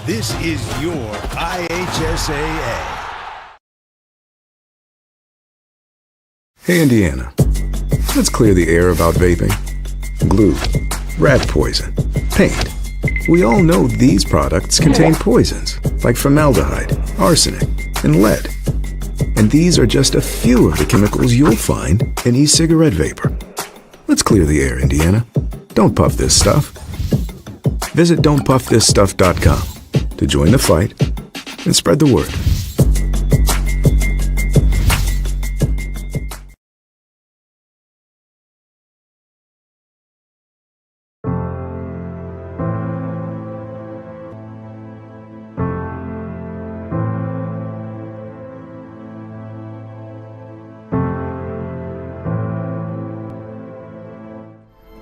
This is your IHSAA. Hey, Indiana. Let's clear the air about vaping. Glue, rat poison, paint. We all know these products contain poisons like formaldehyde, arsenic, and lead. And these are just a few of the chemicals you'll find in e-cigarette vapor. Let's clear the air, Indiana. Don't puff this stuff. Visit don'tpuffthisstuff.com to join the fight and spread the word.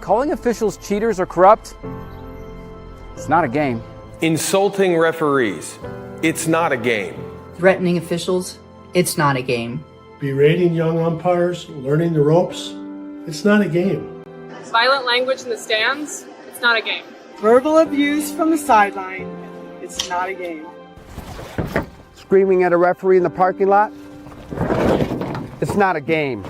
Calling officials cheaters or corrupt, it's not a game. Insulting referees, it's not a game. Threatening officials, it's not a game. Berating young umpires, learning the ropes, it's not a game. Violent language in the stands, it's not a game. Verbal abuse from the sideline, it's not a game. Screaming at a referee in the parking lot, it's not a game.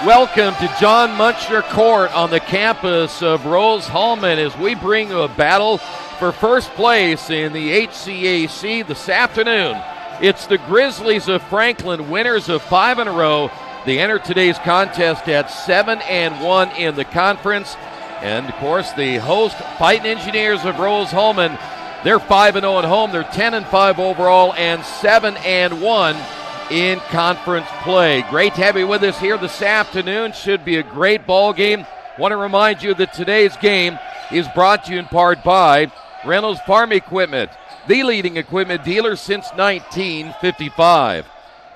Welcome to John Muncher Court on the campus of Rose-Hulman as we bring you a battle for first place in the HCAC this afternoon. It's the Grizzlies of Franklin, winners of 5 in a row. They enter today's contest at 7-1 in the conference. And, of course, the host, Fighting Engineers of Rose-Hulman, they're 5-0 at home. They're 10-5 overall and 7-1 in conference play. Great to have you with us here this afternoon. Should be a great ball game. Want to remind you that today's game is brought to you in part by Reynolds Farm Equipment, the leading equipment dealer since 1955.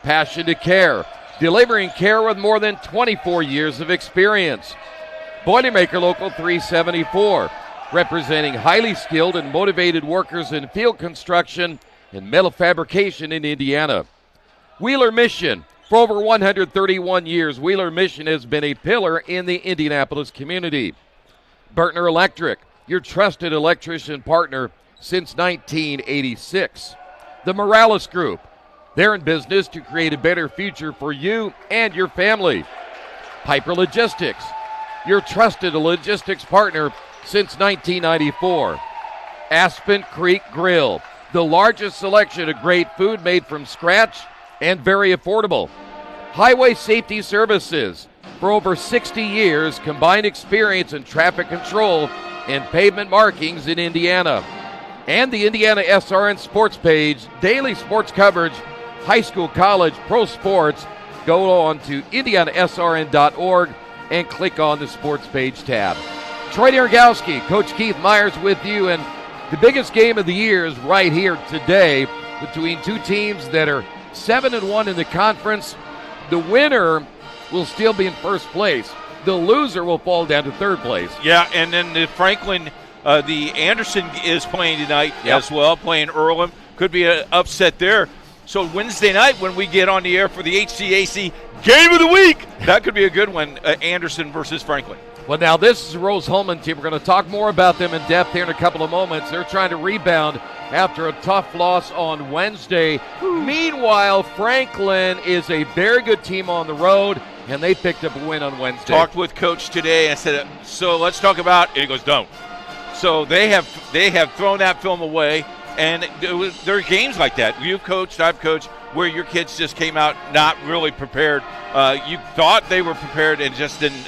Passion to Care, delivering care with more than 24 years of experience. Boilermaker Local 374, representing highly skilled and motivated workers in field construction and metal fabrication in Indiana. Wheeler Mission. For over 131 years, Wheeler Mission has been a pillar in the Indianapolis community. Burtner Electric, your trusted electrician partner since 1986. The Morales Group. They're in business to create a better future for you and your family. Piper Logistics, your trusted logistics partner since 1994. Aspen Creek Grill, the largest selection of great food made from scratch and very affordable. Highway Safety Services, for over 60 years, combined experience in traffic control and pavement markings in Indiana. And the IndianaSRN sports page, daily sports coverage, high school, college, pro sports. Go on to IndianaSRN.org and click on the sports page tab. Troy Dergowski, Coach Keith Myers with you, and the biggest game of the year is right here today between two teams that are 7-1 in the conference. The winner will still be in first place. The loser will fall down to third place. Yeah, and then the Franklin, the Anderson is playing tonight as well, playing Earlham. Could be an upset there. So Wednesday night when we get on the air for the HCAC Game of the Week, that could be a good one, Anderson versus Franklin. Well, now this is the Rose-Hulman team. We're going to talk more about them in depth here in a couple of moments. They're trying to rebound after a tough loss on Wednesday. Meanwhile, Franklin is a very good team on the road, and they picked up a win on Wednesday. Talked with Coach today and said, so let's talk about, and he goes, don't. So they have thrown that film away, and there are games like that. You've coached, I've coached, where your kids just came out not really prepared. You thought they were prepared and just didn't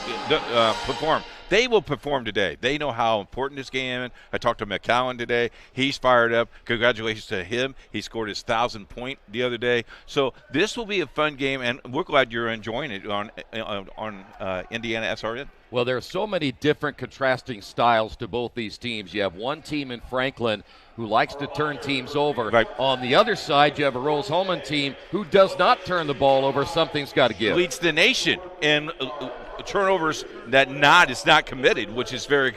perform. They will perform today. They know how important this game is. I talked to McCowan today. He's fired up. Congratulations to him. He scored his 1,000th point the other day. So this will be a fun game, and we're glad you're enjoying it on IndianaSRN. Well, there are so many different contrasting styles to both these teams. You have one team in Franklin who likes to turn teams over. Right. On the other side, you have a Rose-Hulman team who does not turn the ball over. Something's got to give. Leads the nation in turnovers that is not committed, which is very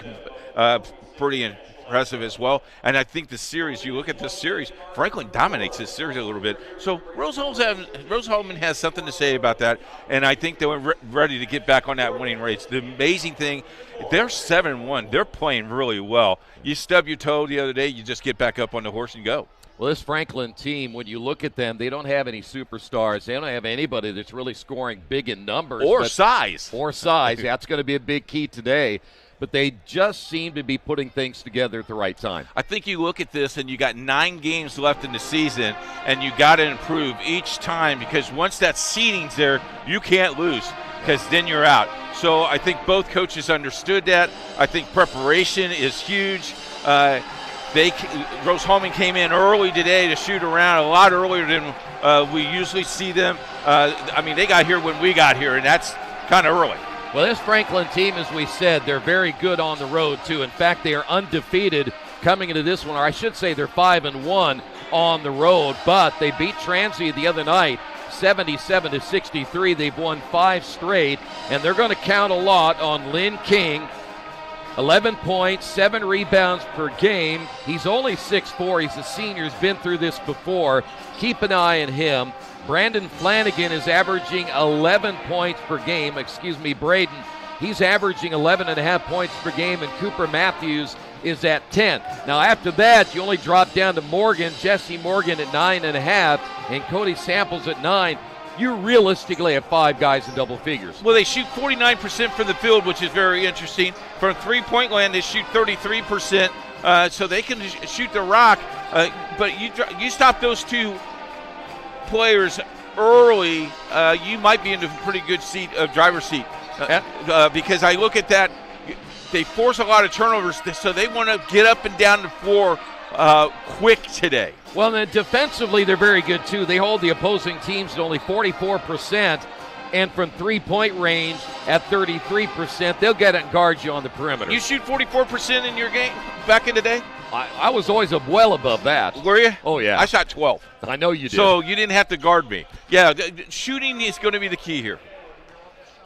pretty impressive as well. And I think the series, you look at this series, Franklin dominates this series a little bit. So Rose-Hulman has something to say about that, and I think they're ready to get back on that winning race. The amazing thing, they're 7-1. They're playing really well. You stub your toe the other day, you just get back up on the horse and go. Well, this Franklin team, when you look at them, they don't have any superstars. They don't have anybody that's really scoring big in numbers. Or size. That's going to be a big key today. But they just seem to be putting things together at the right time. I think you look at this and you got 9 games left in the season, and you got to improve each time, because once that seeding's there, you can't lose, because then you're out. So I think both coaches understood that. I think preparation is huge. Rose-Hulman came in early today to shoot around, a lot earlier than we usually see them. They got here when we got here, and that's kind of early. Well, this Franklin team, as we said, they're very good on the road, too. In fact, they are undefeated coming into this one, or I should say they're 5-1 on the road, but they beat Transy the other night 77-63. They've won 5 straight, and they're going to count a lot on Lynn King. 11 points, 7 rebounds per game. He's only 6'4". He's a senior. He's been through this before. Keep an eye on him. Brandon Flanagan is averaging 11 points per game. Braden. He's averaging 11.5 points per game, and Cooper Matthews is at 10. Now, after that, you only drop down to Morgan, Jesse Morgan at 9.5, and Cody Samples at 9. You realistically have 5 guys in double figures. Well, they shoot 49% from the field, which is very interesting. From three-point land, they shoot 33%, so they can shoot the rock. But you stop those 2 players early, you might be in a pretty good driver's seat. Because I look at that, they force a lot of turnovers, so they want to get up and down the floor quick today. Well, then defensively, they're very good, too. They hold the opposing teams at only 44%, and from three-point range at 33%. They'll get it and guard you on the perimeter. You shoot 44% in your game back in the day? I was always well above that. Were you? Oh, yeah. I shot 12. I know you did. So you didn't have to guard me. Yeah, shooting is going to be the key here.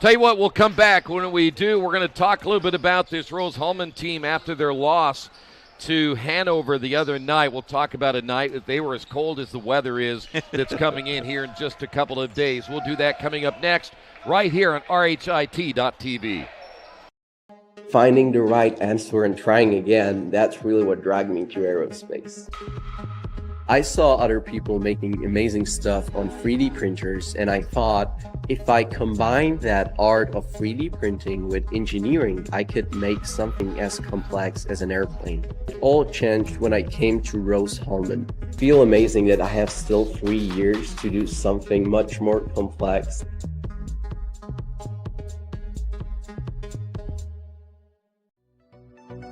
Tell you what, we'll come back. When we do, we're going to talk a little bit about this Rose-Hulman team after their loss to Hanover the other night. We'll talk about a night that they were as cold as the weather is that's coming in here in just a couple of days. We'll do that coming up next right here on RHIT.TV. Finding the right answer and trying again, that's really what dragged me to aerospace. I saw other people making amazing stuff on 3D printers, and I thought if I combine that art of 3D printing with engineering, I could make something as complex as an airplane. It all changed when I came to Rose-Hulman. Feel amazing that I have still 3 years to do something much more complex.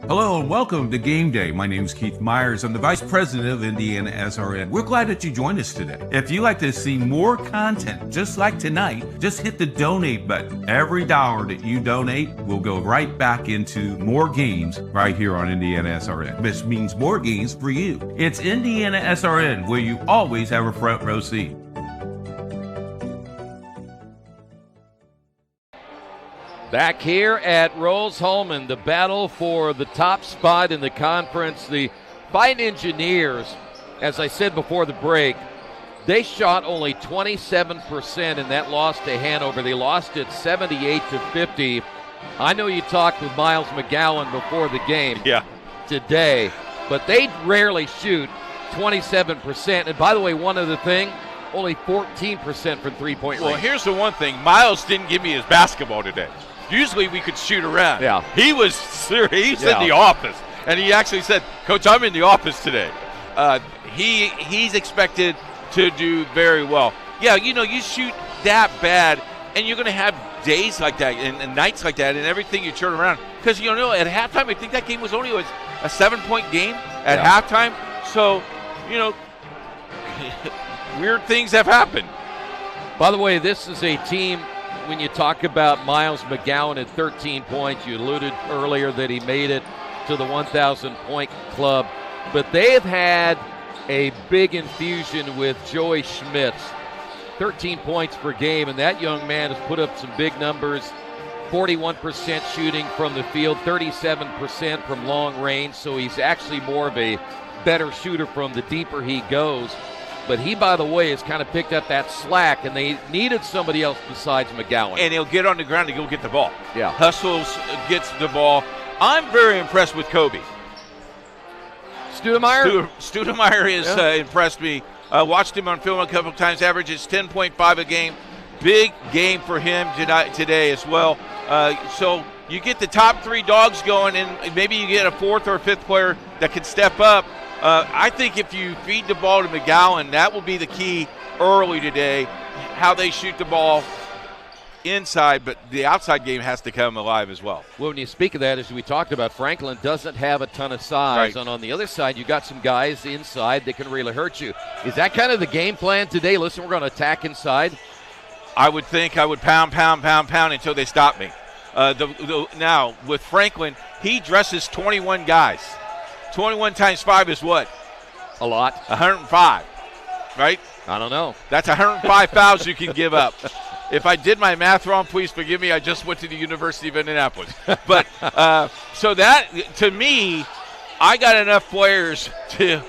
Hello and welcome to Game Day. My name is Keith Myers. I'm the Vice President of IndianaSRN. We're glad that you joined us today. If you'd like to see more content just like tonight, just hit the donate button. Every dollar that you donate will go right back into more games right here on IndianaSRN, which means more games for you. It's IndianaSRN, where you always have a front row seat. Back here at Rose-Hulman, the battle for the top spot in the conference. The Fighting Engineers, as I said before the break, They shot only 27% in that loss to Hanover. They lost it 78-50. I know you talked with Miles McGowan before the game today, but they rarely shoot 27%. And by the way, one other thing, only 14% from three-point range. Well, here's the one thing. Miles didn't give me his basketball today. Usually we could shoot around. Yeah. He was serious. He's in the office. And he actually said, Coach, I'm in the office today. He's expected to do very well. Yeah, you shoot that bad, and you're going to have days like that and nights like that and everything you turn around. Because, at halftime, I think that game was only a 7-point game at halftime. So, weird things have happened. By the way, this is a team, when you talk about Miles McGowan at 13 points, you alluded earlier that he made it to the 1,000-point club. But they have had a big infusion with Joey Schmitz. 13 points per game, and that young man has put up some big numbers. 41% shooting from the field, 37% from long range, so he's actually more of a better shooter from the deeper he goes. But he, by the way, has kind of picked up that slack, and they needed somebody else besides McGowan. And he'll get on the ground to go get the ball. Yeah. Hustles, gets the ball. I'm very impressed with Kobe. Studemeyer has impressed me. Watched him on film a couple of times, averages 10.5 a game. Big game for him today as well. So you get the top three dogs going, and maybe you get a fourth or fifth player that can step up. I think if you feed the ball to McGowan, that will be the key early today, how they shoot the ball inside, but the outside game has to come alive as well. Well, when you speak of that, as we talked about, Franklin doesn't have a ton of size, and on the other side, you got some guys inside that can really hurt you. Is that kind of the game plan today? Listen, we're going to attack inside. I would think I would pound until they stop me. Now, with Franklin, he dresses 21 guys. 21 times 5 is what? A lot. 105, right? I don't know. That's 105 fouls you can give up. If I did my math wrong, please forgive me. I just went to the University of Indianapolis. But so that, to me, I got enough players to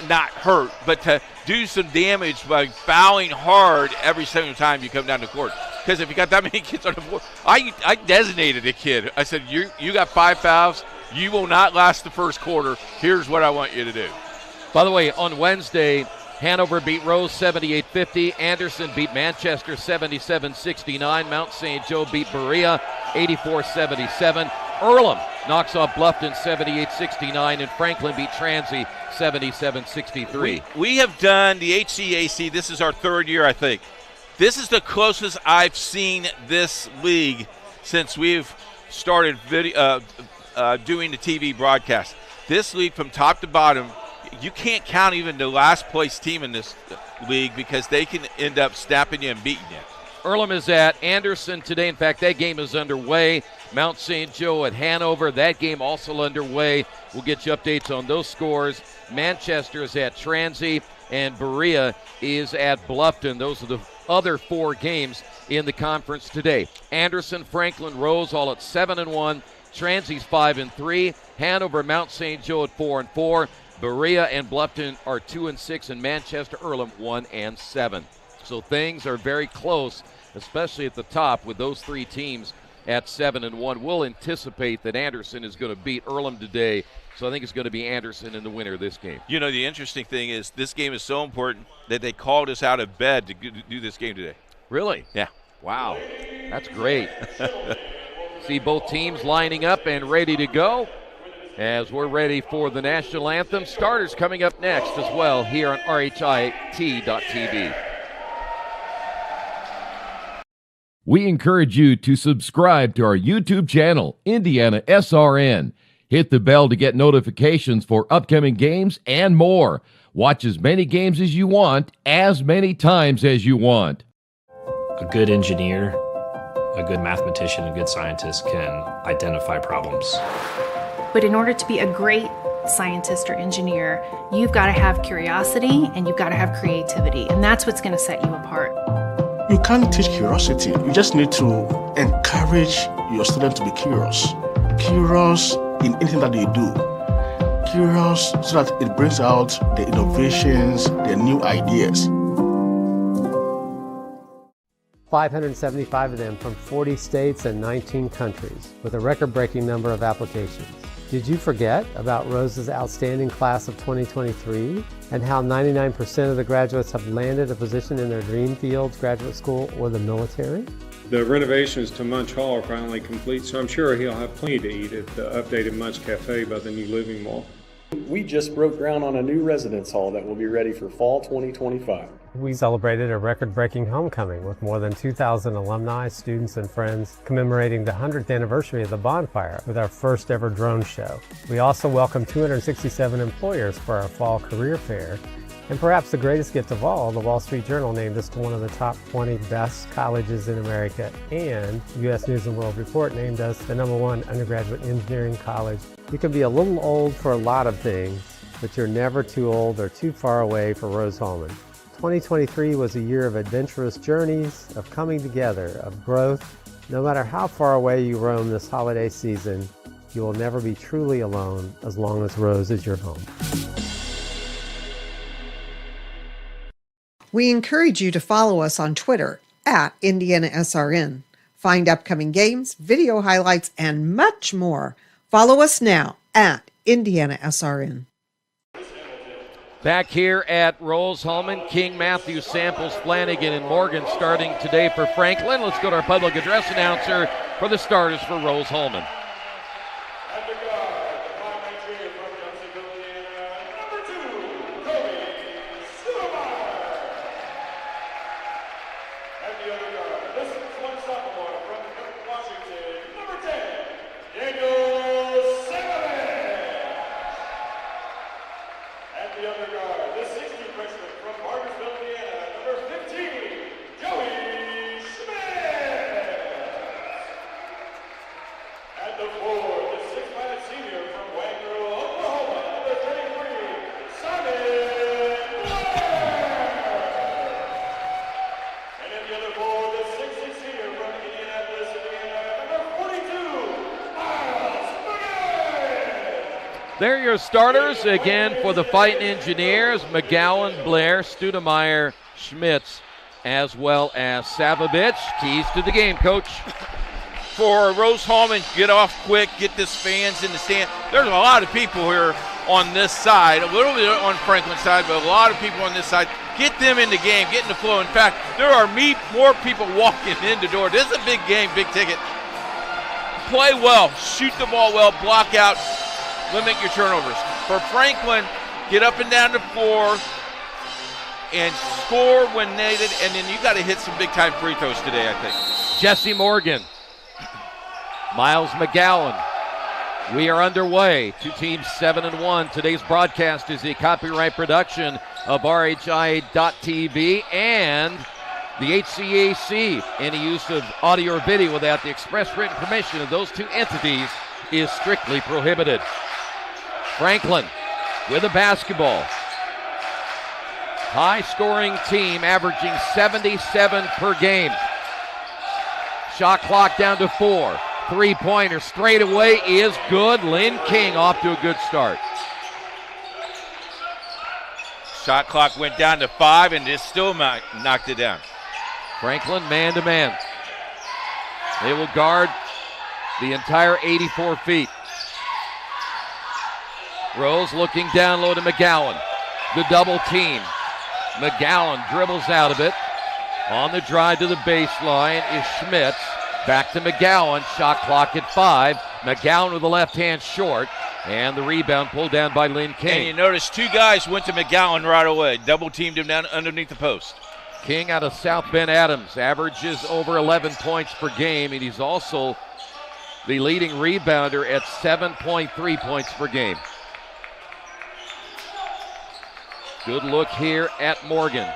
not hurt, but to do some damage by fouling hard every single time you come down the court. Because if you got that many kids on the floor, I designated a kid. I said, you got 5 fouls. You will not last the first quarter. Here's what I want you to do. By the way, on Wednesday, Hanover beat Rose 78-50. Anderson beat Manchester 77-69. Mount St. Joe beat Berea 84-77. Earlham knocks off Bluffton 78-69. And Franklin beat Transy 77-63. We have done the HCAC. This is our third year, I think. This is the closest I've seen this league since we've started doing the TV broadcast. This league from top to bottom, you can't count even the last place team in this league because they can end up snapping you and beating you. Earlham is at Anderson today. In fact, that game is underway. Mount St. Joe at Hanover. That game also underway. We'll get you updates on those scores. Manchester is at Transy, and Berea is at Bluffton. Those are the other 4 games in the conference today. Anderson, Franklin, Rose all at 7-1. Transy's 5-3. Hanover, Mount St. Joe at 4-4. Berea and Bluffton are 2-6, and Manchester, Earlham 1-7. So things are very close, especially at the top with those 3 teams at 7-1. We'll anticipate that Anderson is going to beat Earlham today, so I think it's going to be Anderson in the winner of this game. You know, the interesting thing is this game is so important that they called us out of bed to do this game today. Really? Yeah. Wow. That's great. See both teams lining up and ready to go as we're ready for the national anthem. Starters coming up next as well here on RHIT.tv. We encourage you to subscribe to our YouTube channel, IndianaSRN. Hit the bell to get notifications for upcoming games and more. Watch as many games as you want, as many times as you want. A good engineer, a good mathematician, a good scientist can identify problems. But in order to be a great scientist or engineer, you've got to have curiosity and you've got to have creativity, and that's what's going to set you apart. You can't teach curiosity. You just need to encourage your students to be curious. Curious in anything that they do. curious so that it brings out the innovations, the new ideas. 575 of them from 40 states and 19 countries, with a record-breaking number of applications. Did you forget about Rose's outstanding class of 2023 and how 99% of the graduates have landed a position in their dream fields, graduate school, or the military? The renovations to Munch Hall are finally complete, so I'm sure he'll have plenty to eat at the updated Munch Cafe by the new Living Mall. We just broke ground on a new residence hall that will be ready for fall 2025. We celebrated a record-breaking homecoming with more than 2,000 alumni, students, and friends commemorating the 100th anniversary of the bonfire with our first ever drone show. We also welcomed 267 employers for our fall career fair. And perhaps the greatest gift of all, the Wall Street Journal named us to one of the top 20 best colleges in America, and U.S. News & World Report named us the #1 undergraduate engineering college. You can be a little old for a lot of things, but you're never too old or too far away for Rose-Hulman. 2023 was a year of adventurous journeys, of coming together, of growth. No matter how far away you roam this holiday season, you will never be truly alone as long as Rose is your home. We encourage you to follow us on Twitter at IndianaSRN. Find upcoming games, video highlights, and much more. Follow us now at IndianaSRN. Back here at Rose-Hulman, King, Matthews, Samples, Flanagan, and Morgan starting today for Franklin. Let's go to our public address announcer for the starters for Rose-Hulman. They're your starters again for the Fighting Engineers: McGowan, Blair, Studemeyer, Schmitz, as well as Savovich. Keys to the game, Coach. For Rose-Hulman, get off quick, get this fans in the stand. There's a lot of people here on this side, a little bit on Franklin's side, but a lot of people on this side. Get them in the game, get in the flow. In fact, there are more people walking in the door. This is a big game, big ticket. Play well, shoot the ball well, block out, limit your turnovers. For Franklin, get up and down the floor and score when needed, and then you got to hit some big-time free throws today, I think. Jesse Morgan, Miles McGowan. We are underway. Two teams 7-1. Today's broadcast is a copyright production of RHI.TV and the HCAC. Any use of audio or video without the express written permission of those two entities is strictly prohibited. Franklin with a basketball. High-scoring team averaging 77 per game. Shot clock down to 4. Three-pointer straight away is good. Lynn King off to a good start. Shot clock went down to 5 and it still knocked it down. Franklin man-to-man. They will guard the entire 84 feet. Rose looking down low to McGowan. The double team. McGowan dribbles out of it. On the drive to the baseline is Schmitz. Back to McGowan. Shot clock at 5. McGowan with the left hand short. And the rebound pulled down by Lynn King. And you notice two guys went to McGowan right away. Double teamed him down underneath the post. King out of South Bend Adams averages over 11 points per game. And he's also the leading rebounder at 7.3 points per game. Good look here at Morgan.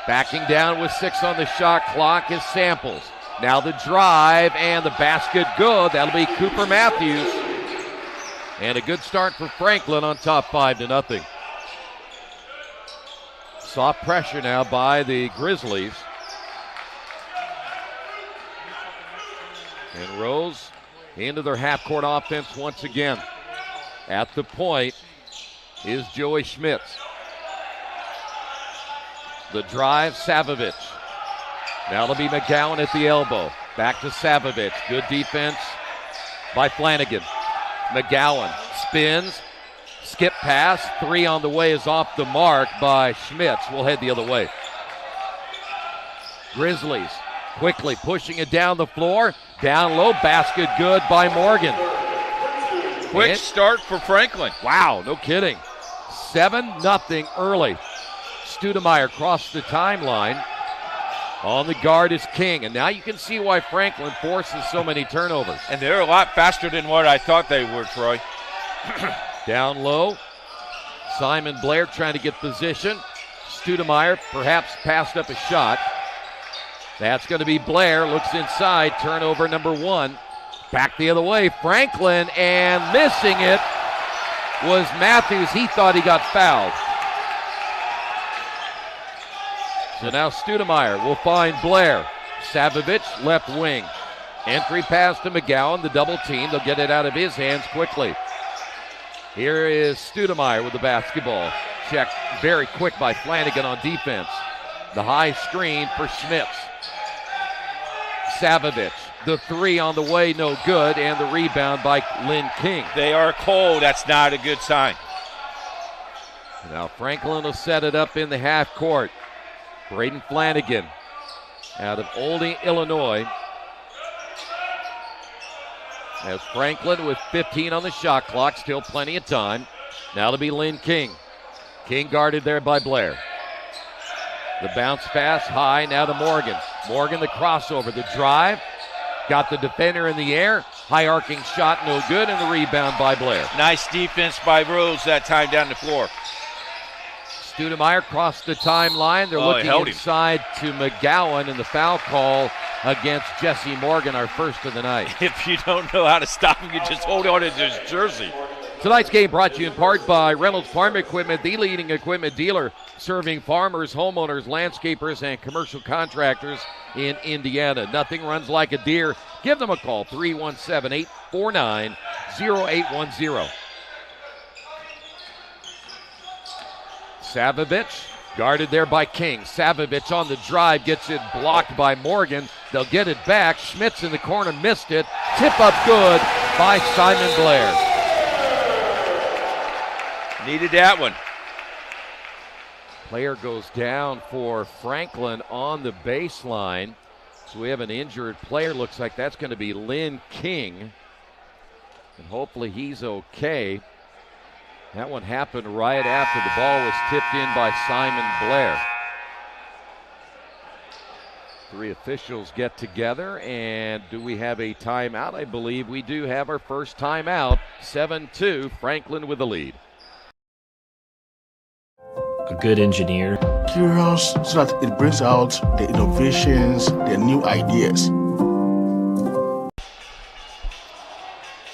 Backing down with 6 on the shot clock is Samples. Now the drive and the basket good. That'll be Cooper Matthews. And a good start for Franklin on top 5-0. Soft pressure now by the Grizzlies. And Rose into their half-court offense once again. At the point is Joey Schmitz. The drive, Savovich. Now it'll be McGowan at the elbow. Back to Savovich. Good defense by Flanagan. McGowan spins. Skip pass. 3 on the way is off the mark by Schmitz. We'll head the other way. Grizzlies quickly pushing it down the floor. Down low. Basket good by Morgan. Quick start for Franklin. Wow, no kidding. 7-0 early. Studemeyer crossed the timeline. On the guard is King, and now you can see why Franklin forces so many turnovers. And they're a lot faster than what I thought they were, Troy. Down low, Simon Blair trying to get position. Studemeyer perhaps passed up a shot. That's going to be Blair, looks inside, turnover number 1. Back the other way, Franklin, and missing it was Matthews. He thought he got fouled. So now Studemeyer will find Blair. Savovich, left wing. Entry pass to McGowan, the double team. They'll get it out of his hands quickly. Here is Studemeyer with the basketball. Checked very quick by Flanagan on defense. The high screen for Schmitz. Savovich, the 3 on the way, no good, and the rebound by Lynn King. They are cold. That's not a good sign. Now Franklin will set it up in the half court. Braden Flanagan out of Oldie, Illinois. As Franklin with 15 on the shot clock, still plenty of time. Now to be Lynn King. King guarded there by Blair. The bounce pass high, now to Morgan. Morgan the crossover, the drive. Got the defender in the air. High arcing shot, no good, and the rebound by Blair. Nice defense by Rose that time down the floor. Studemeyer crossed the timeline. They're looking inside to McGowan, and the foul call against Jesse Morgan, our first of the night. If you don't know how to stop him, you just hold on to his jersey. Tonight's game brought to you in part by Reynolds Farm Equipment, the leading equipment dealer serving farmers, homeowners, landscapers, and commercial contractors in Indiana. Nothing runs like a deer. Give them a call, 317-849-0810. Savovich, guarded there by King. Savovich on the drive, gets it blocked by Morgan. They'll get it back. Schmitz in the corner, missed it. Tip up good by Simon Blair. Needed that one. Player goes down for Franklin on the baseline. So we have an injured player. Looks like that's going to be Lynn King. And hopefully he's okay. That one happened right after the ball was tipped in by Simon Blair. 3 officials get together, and do we have a timeout? I believe we do have our first timeout. 7-2, Franklin with the lead. A good engineer. Curious so that it brings out the innovations, the new ideas.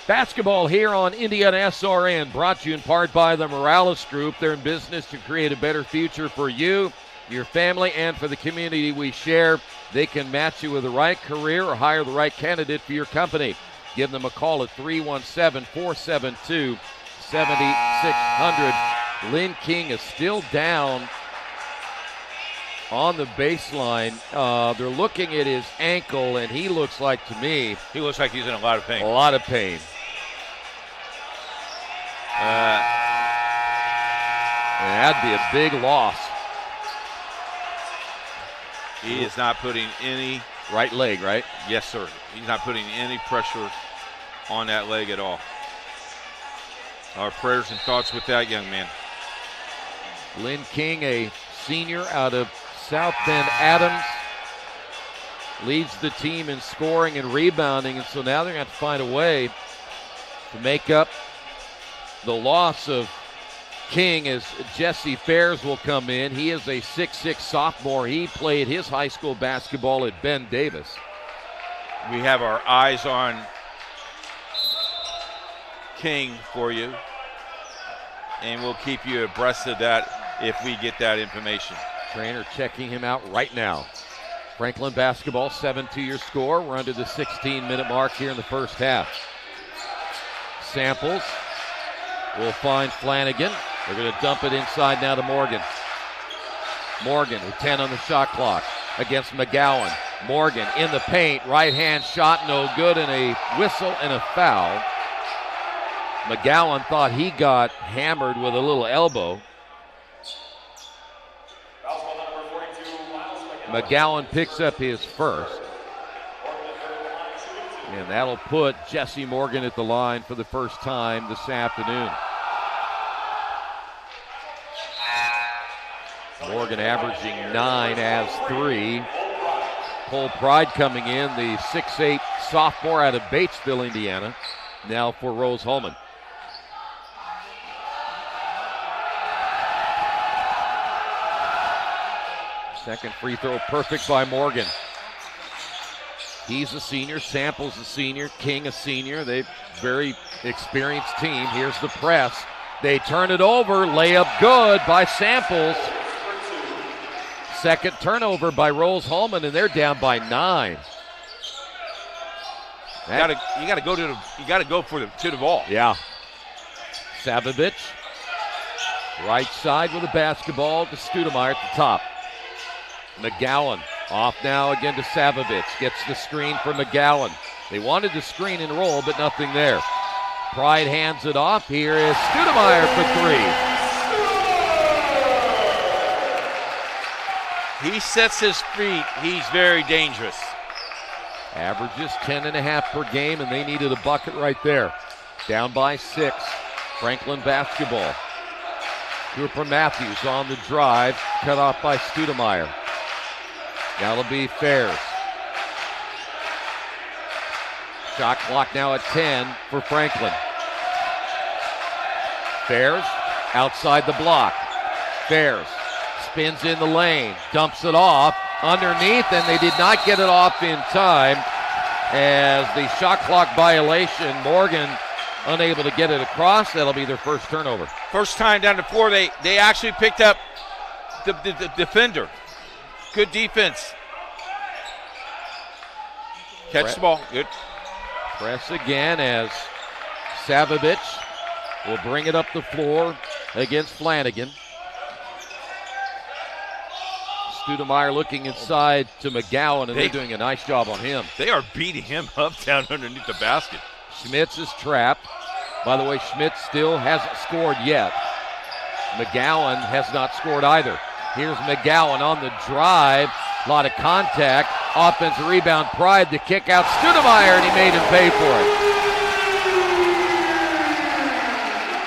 Basketball here on IndianaSRN, brought to you in part by the Morales Group. They're in business to create a better future for you, your family, and for the community we share. They can match you with the right career or hire the right candidate for your company. Give them a call at 317-472-7600. Lynn King is still down on the baseline. They're looking at his ankle, and he looks like, to me, he looks like he's in a lot of pain. A lot of pain. That'd be a big loss. He is not putting any... Right leg, right? Yes, sir. He's not putting any pressure on that leg at all. Our prayers and thoughts with that young man. Lynn King, a senior out of South Bend Adams, leads the team in scoring and rebounding, and so now they're going to have to find a way to make up the loss of King as Jesse Fairs will come in. He is a 6'6 sophomore. He played his high school basketball at Ben Davis. We have our eyes on King for you, and we'll keep you abreast of that if we get that information. Trainer checking him out right now. Franklin basketball, 7-2 your score. We're under the 16-minute mark here in the first half. Samples will find Flanagan. They're going to dump it inside now to Morgan. Morgan with 10 on the shot clock against McGowan. Morgan in the paint, right hand shot, no good, and a whistle and a foul. McGowan thought he got hammered with a little elbow. McGowan picks up his first. And that'll put Jesse Morgan at the line for the first time this afternoon. Morgan averaging 9 as 3. Cole Pride coming in, the 6'8 sophomore out of Batesville, Indiana, now for Rose-Hulman. Second free throw perfect by Morgan. He's a senior, Sample's a senior, King a senior. They're a very experienced team. Here's the press. They turn it over, layup good by Samples. Second turnover by Rose-Hulman, and they're down by 9. You gotta go to the ball. Yeah. Savovich, right side with the basketball to Studemeyer at the top. McGowan off now again to Savovich. Gets the screen for McGowan. They wanted to screen and roll, but nothing there. Pride hands it off. Here is Studemeyer for 3. He sets his feet. He's very dangerous. Averages 10.5 per game, and they needed a bucket right there. Down by 6. Franklin basketball. Cooper Matthews on the drive. Cut off by Studemeyer. That'll be Fairs. Shot clock now at 10 for Franklin. Fairs outside the block. Fairs spins in the lane, dumps it off underneath, and they did not get it off in time as the shot clock violation. Morgan unable to get it across. That'll be their first turnover. First time down to 4, they actually picked up the defender. Good defense. Catch the ball. Good. Press again as Savovich will bring it up the floor against Flanagan. Studemeyer looking inside to McGowan, and they're doing a nice job on him. They are beating him up down underneath the basket. Schmitz is trapped. By the way, Schmitz still hasn't scored yet. McGowan has not scored either. Here's McGowan on the drive. A lot of contact. Offensive rebound, Pride, the kick out. Studemeyer, and he made him pay for it.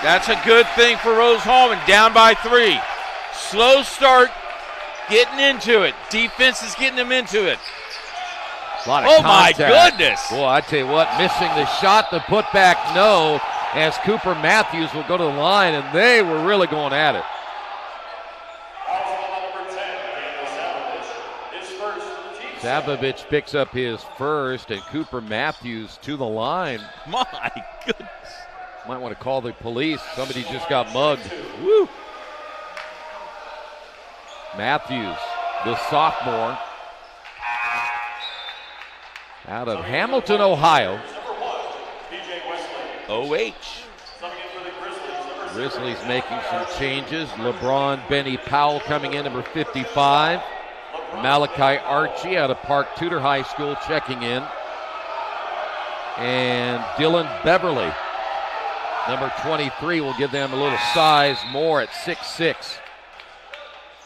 That's a good thing for Rose-Hulman, down by 3. Slow start, getting into it. Defense is getting them into it. A lot of contact. My goodness. Boy, I tell you what, missing the shot, the putback, no, as Cooper Matthews will go to the line, and they were really going at it. Savovich picks up his first, and Cooper Matthews to the line. My goodness. Might want to call the police. Somebody just got mugged. Woo! Matthews, the sophomore, out of Hamilton, Ohio. OH. Grizzlies making some changes. LeBron Benny Powell coming in, number 55. Malachi Archie out of Park Tudor High School checking in. And Dylan Beverly, number 23, will give them a little size more at 6'6".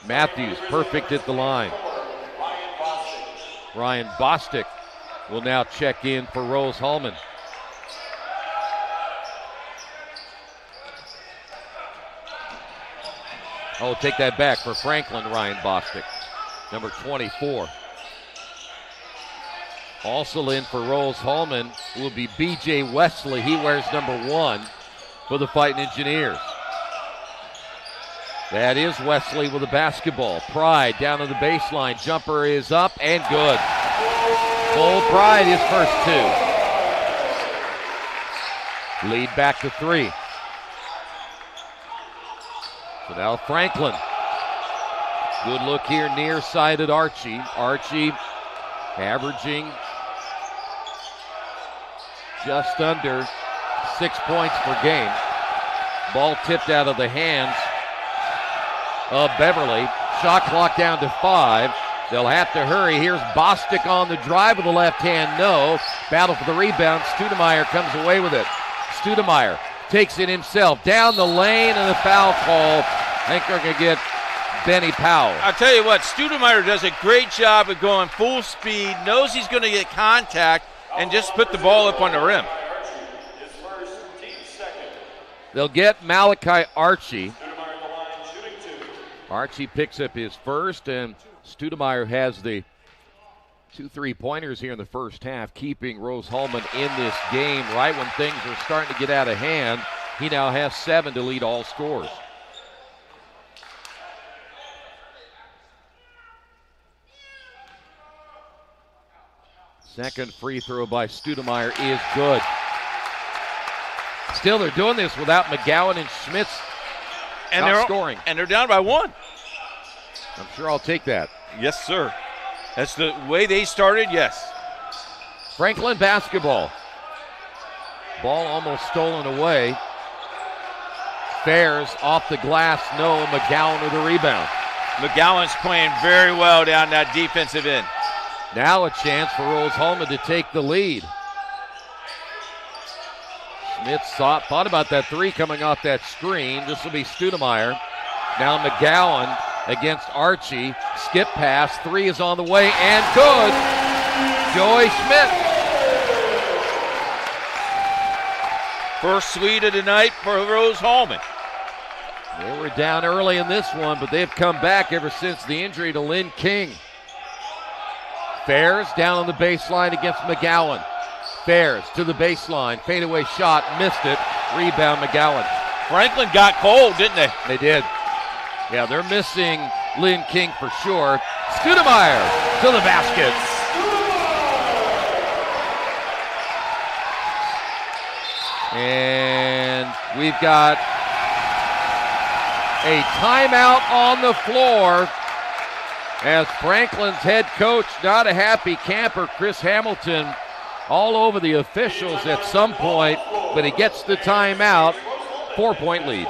Matthews perfect at the line. Ryan Bostic will now check in for Rose-Hulman. Oh, take that back for Franklin, Ryan Bostic, number 24. Also in for Rose-Hulman will be B.J. Wesley. He wears number 1 for the Fighting Engineers. That is Wesley with the basketball. Pride down to the baseline. Jumper is up and good. Cole Pride, his first 2. Lead back to 3. So now Franklin. Good look here, near-sided Archie. Archie averaging just under 6 points per game. Ball tipped out of the hands of Beverly. Shot clock down to 5. They'll have to hurry. Here's Bostic on the drive with the left hand. No. Battle for the rebound. Studemeyer comes away with it. Studemeyer takes it himself. Down the lane and a foul call. I think they're going to get Benny Powell. I'll tell you what, Studemeyer does a great job of going full speed, knows he's going to get contact, and just put the ball up on the rim. They'll get Malachi Archie. Archie picks up his first, and Studemeyer has the 2 3-pointers here in the first half, keeping Rose-Hulman in this game right when things are starting to get out of hand. He now has 7 to lead all scores. Second free throw by Studemeyer is good. Still, they're doing this without McGowan and Schmitz scoring. And they're down by 1. I'm sure I'll take that. Yes, sir. That's the way they started, yes. Franklin basketball. Ball almost stolen away. Fairs off the glass, no. McGowan with a rebound. McGowan's playing very well down that defensive end. Now a chance for Rose-Hulman to take the lead. Schmidt thought about that 3 coming off that screen. This will be Studemeyer. Now McGowan against Archie. Skip pass. 3 is on the way and good. Joey Schmidt. First sweet of the night for Rose-Hulman. They were down early in this one, but they've come back ever since the injury to Lynn King. Fairs down on the baseline against McGowan. Fairs to the baseline. Fadeaway shot. Missed it. Rebound McGowan. Franklin got cold, didn't they? They did. Yeah, they're missing Lynn King for sure. Studemeyer to the basket. And we've got a timeout on the floor as Franklin's head coach, not a happy camper, Chris Hamilton, all over the officials at some point, but he gets the timeout. 4-point lead.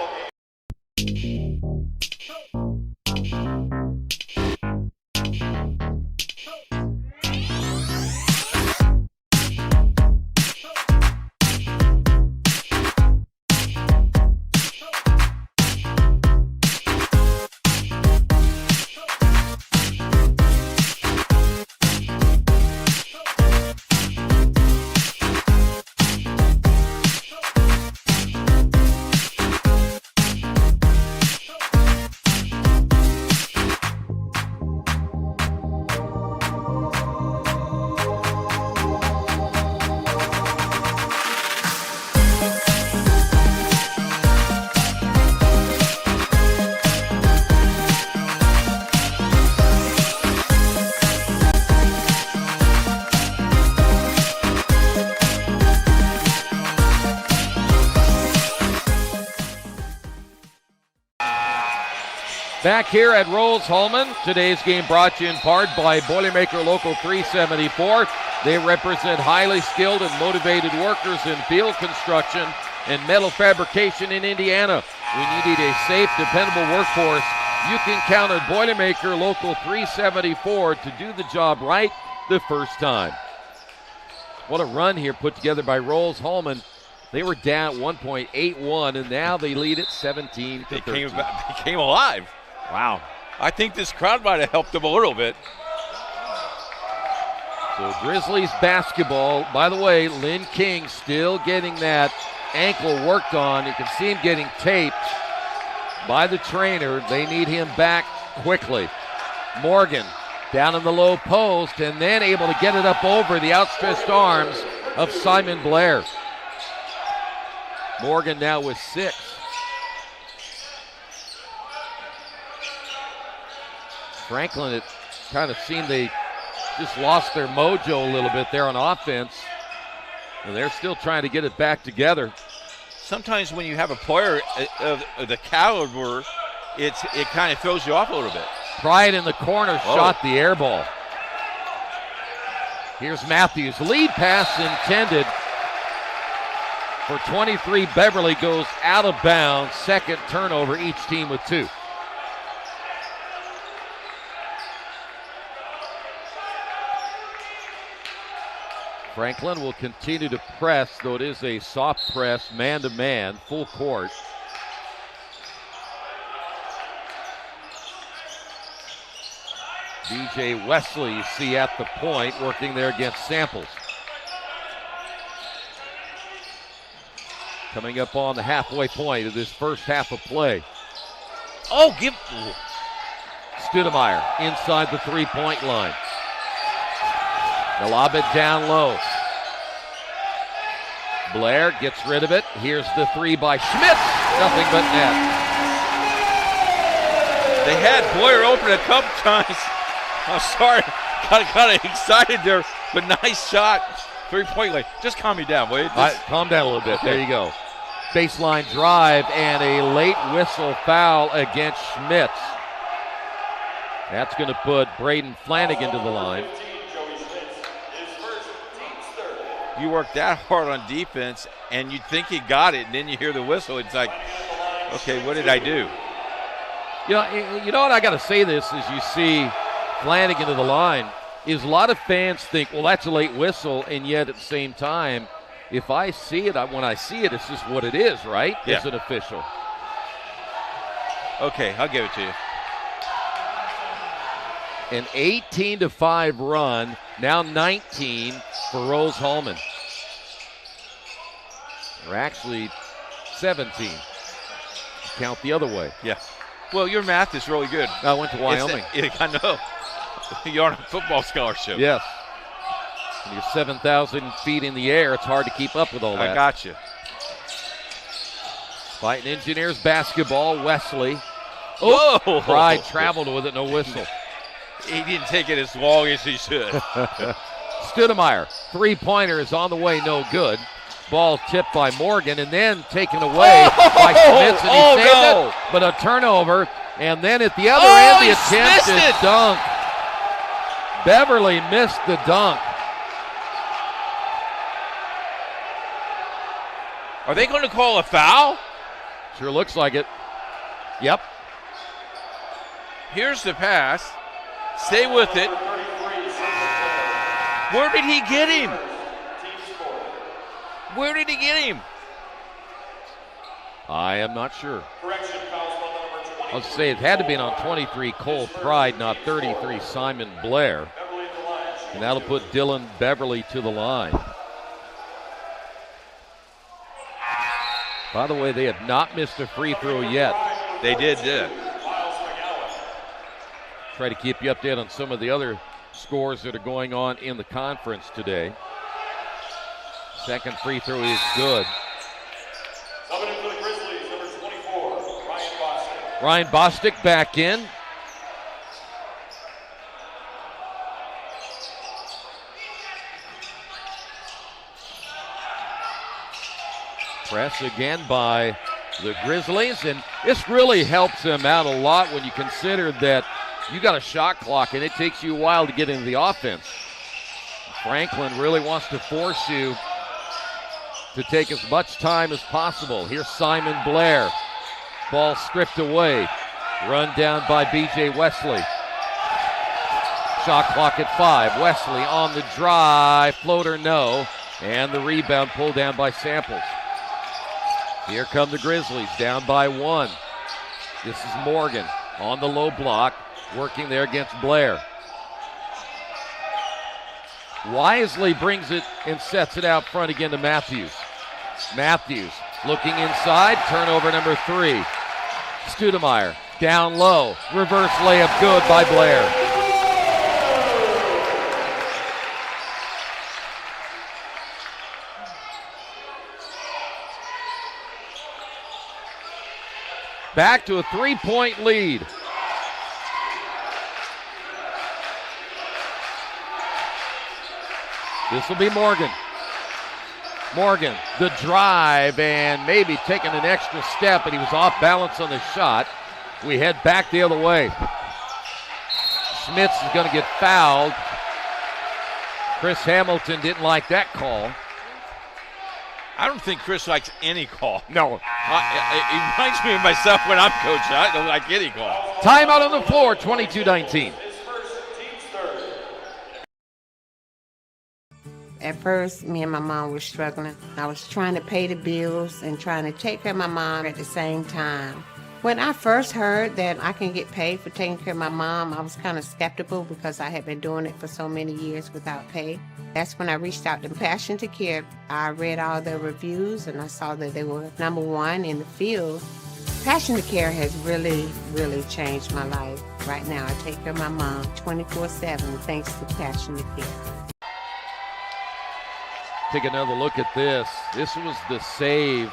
Back here at Rose-Hulman, today's game brought to you in part by Boilermaker Local 374. They represent highly skilled and motivated workers in field construction and metal fabrication in Indiana. When you need a safe, dependable workforce, you can count on Boilermaker Local 374 to do the job right the first time. What a run here put together by Rose-Hulman. They were down 1.81, and now they lead it 17-13. They came alive. Wow. I think this crowd might have helped them a little bit. So Grizzlies basketball. By the way, Lynn King still getting that ankle worked on. You can see him getting taped by the trainer. They need him back quickly. Morgan down in the low post and then able to get it up over the outstretched arms of Simon Blair. Morgan now with 6. Franklin, it kind of seemed they just lost their mojo a little bit there on offense. And they're still trying to get it back together. Sometimes when you have a player of the caliber, it kind of throws you off a little bit. Pride in the corner, shot the air ball. Here's Matthews. Lead pass intended. for 23. Beverly goes out of bounds. Second turnover, each team with 2. Franklin will continue to press, though it is a soft press, man-to-man, full court. DJ Wesley, you see at the point, working there against Samples. Coming up on the halfway point of this first half of play. Oh, Studemeyer inside the three-point line. They'll lob it down low. Blair gets rid of it. Here's the 3 by Schmitz. Nothing but net. They had Blair open a couple times. I'm sorry, got kind of excited there, but nice shot. 3-point line. Just calm me down, will you? Calm down a little bit. There you go. Baseline drive and a late whistle foul against Schmitz. That's going to put Braden Flanagan to the line. You work that hard on defense, and you'd think you got it, and then you hear the whistle. It's like, okay, what did I do? You know what? I got to say this as you see Flanagan to the line is a lot of fans think, well, that's a late whistle, and yet at the same time, if I see it, when I see it, it's just what it is, right? Yeah. As an official. Okay, I'll give it to you. An 18-5 run, now 19 for Rose-Hulman. Or actually 17. Count the other way. Yeah. Well, your math is really good. I went to Wyoming. I know. You're on a football scholarship. Yes. When you're 7,000 feet in the air, it's hard to keep up with all that. I got you. Fighting Engineers basketball, Wesley. Oh! Pride traveled with it, no whistle. He didn't take it as long as he should. Studemeyer, three-pointer is on the way, no good. Ball tipped by Morgan and then taken away by Schmitz, and he saved it. But a turnover, and then at the other end, the attempted dunk. Beverly missed the dunk. Are they going to call a foul? Sure looks like it. Yep. Here's the pass. Stay with it. Where did he get him? Where did he get him? I am not sure. I'll say it had to be on 23 Cole Pride, not 33 Simon Blair. And that'll put Dylan Beverly to the line. By the way, they have not missed a free throw yet. They did. Try to keep you updated on some of the other scores that are going on in the conference today. Second free throw is good. Ryan Bostic back in. Press again by the Grizzlies, and this really helps them out a lot when you consider that you got a shot clock and it takes you a while to get into the offense. Franklin really wants to force you to take as much time as possible. Here's Simon Blair. Ball stripped away. Run down by B.J. Wesley. Shot clock at 5. Wesley on the drive. Floater, no. And the rebound pulled down by Samples. Here come the Grizzlies, down by 1. This is Morgan on the low block, working there against Blair. Wisely brings it and sets it out front again to Matthews. Matthews looking inside, turnover number 3. Studemeyer down low, reverse layup good by Blair. Back to a 3-point lead. This will be Morgan. Morgan, the drive, and maybe taking an extra step, but he was off balance on the shot. We head back the other way. Schmitz is going to get fouled. Chris Hamilton didn't like that call. I don't think Chris likes any call. No. It reminds me of myself when I'm coaching. I don't like any call. Timeout on the floor, 22-19. At first, me and my mom were struggling. I was trying to pay the bills and trying to take care of my mom at the same time. When I first heard that I can get paid for taking care of my mom, I was kind of skeptical because I had been doing it for so many years without pay. That's when I reached out to Passion to Care. I read all the reviews and I saw that they were #1 in the field. Passion to Care has really, really changed my life. Right now, I take care of my mom 24/7 thanks to Passion to Care. Take another look at this. This was the save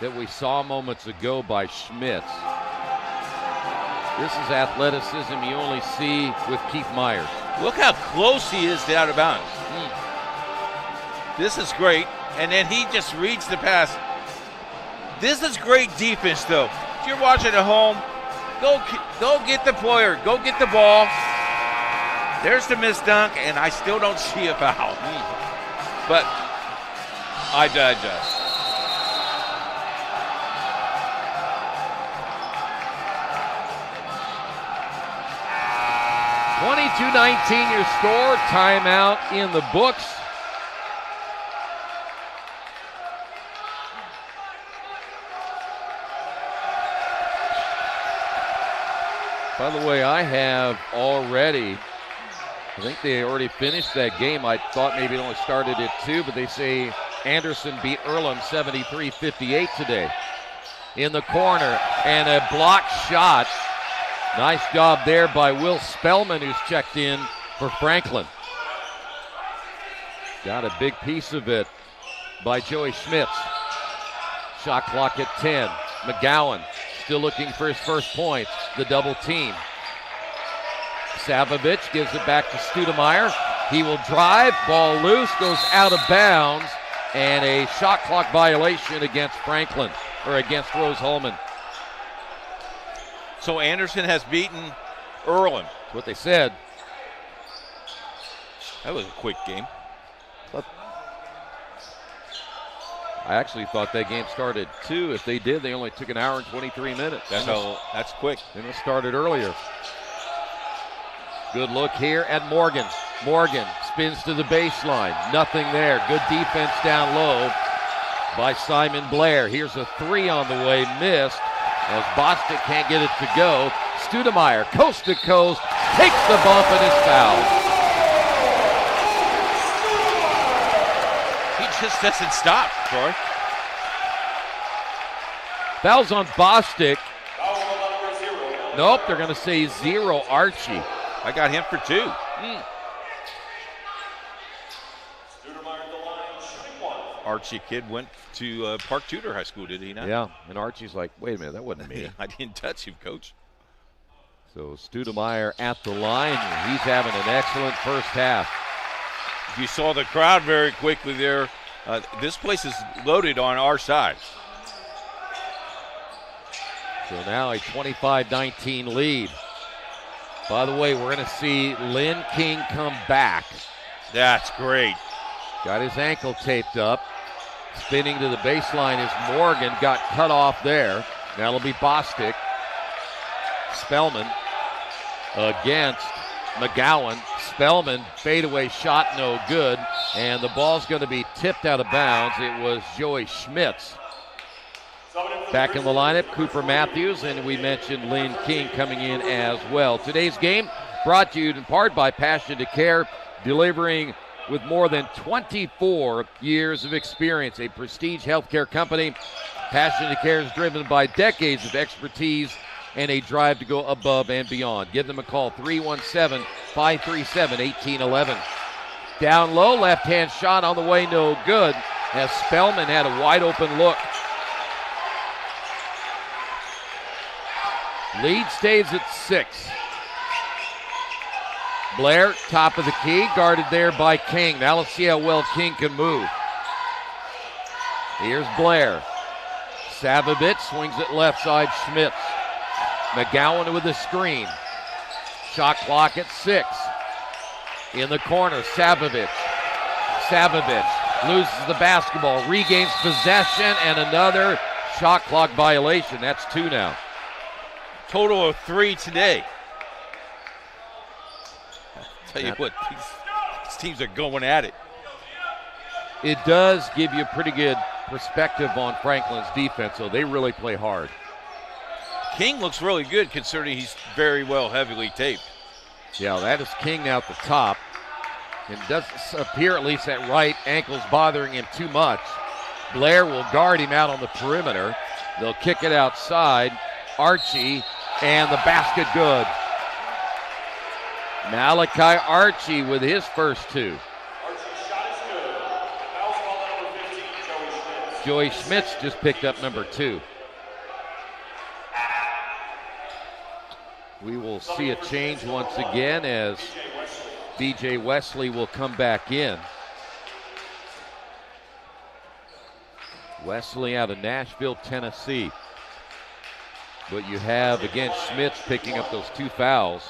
that we saw moments ago by Schmitz. This is athleticism you only see with Keith Myers. Look how close he is to out of bounds. This is great. And then he just reads the pass. This is great defense, though. If you're watching at home, go get the player. Go get the ball. There's the missed dunk, and I still don't see a foul. But I digest. (22-19) your score. Timeout in the books. By the way, I have already, I think they already finished that game. I thought maybe it only started at 2, but they say Anderson beat Earlham 73-58 today. In the corner, and a blocked shot. Nice job there by Will Spellman, who's checked in for Franklin. Got a big piece of it by Joey Schmitz. Shot clock at 10. McGowan still looking for his first points. The double team. Savovich gives it back to Studemeyer. He will drive. Ball loose. Goes out of bounds. And a shot clock violation against Franklin, or against Rose-Hulman. So Anderson has beaten Earlham. That's what they said. That was a quick game. I actually thought that game started 2. If they did, they only took an hour and 23 minutes. That's quick. Then it started earlier. Good look here at Morgan. Morgan spins to the baseline. Nothing there. Good defense down low by Simon Blair. Here's a 3 on the way, missed. As Bostic can't get it to go. Studemeyer, coast to coast, takes the bump and is fouled. He just doesn't stop, Troy. Fouls on Bostic. Nope, they're going to say 0, Archie. I got him for 2. Archie kid went to Park Tudor High School, did he not? Yeah, and Archie's like, wait a minute, that wasn't me. I didn't touch him, Coach. So Studemeyer at the line. He's having an excellent first half. You saw the crowd very quickly there. This place is loaded on our side. So now a 25-19 lead. By the way, we're going to see Lynn King come back. That's great. Got his ankle taped up. Spinning to the baseline is Morgan. Got cut off there. Now it'll be Bostic. Spellman against McGowan. Spellman, fadeaway shot, no good. And the ball's going to be tipped out of bounds. It was Joey Schmitz. Back in the lineup, Cooper Matthews, and we mentioned Lynn King coming in as well. Today's game brought to you in part by Passion to Care, delivering with more than 24 years of experience. A prestige healthcare company. Passion to Care is driven by decades of expertise and a drive to go above and beyond. Give them a call, 317-537-1811. Down low, left-hand shot on the way, no good, as Spellman had a wide-open look. Lead stays at 6. Blair, top of the key, guarded there by King. Now let's see how well King can move. Here's Blair. Savovich swings it left side, Schmitz. McGowan with the screen. Shot clock at 6. In the corner, Savovich. Savovich loses the basketball, regains possession, and another shot clock violation. That's 2 now. Total of 3 today. I'll tell you what, these teams are going at it. It does give you a pretty good perspective on Franklin's defense, so they really play hard. King looks really good considering he's very well heavily taped. Yeah, that is King now at the top. And doesn't appear, at least that right ankle's bothering him too much. Blair will guard him out on the perimeter. They'll kick it outside. Archie, and the basket good. Malachi Archie with his first 2. Joey Schmitz just picked up number 2. We will see a change once again as B.J. Wesley will come back in. Wesley out of Nashville, Tennessee. But you have, again, Schmitz picking up those 2 fouls.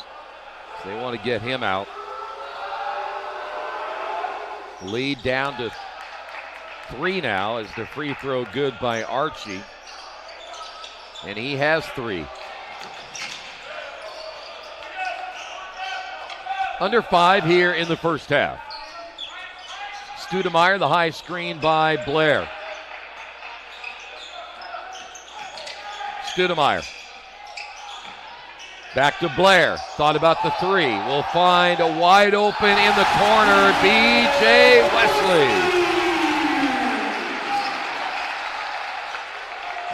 So they want to get him out. Lead down to 3 now as the free throw good by Archie. And he has 3. Under 5 here in the first half. Studemeyer, the high screen by Blair. Studemeyer. Back to Blair. Thought about the 3. Will find a wide open in the corner. B.J. Wesley.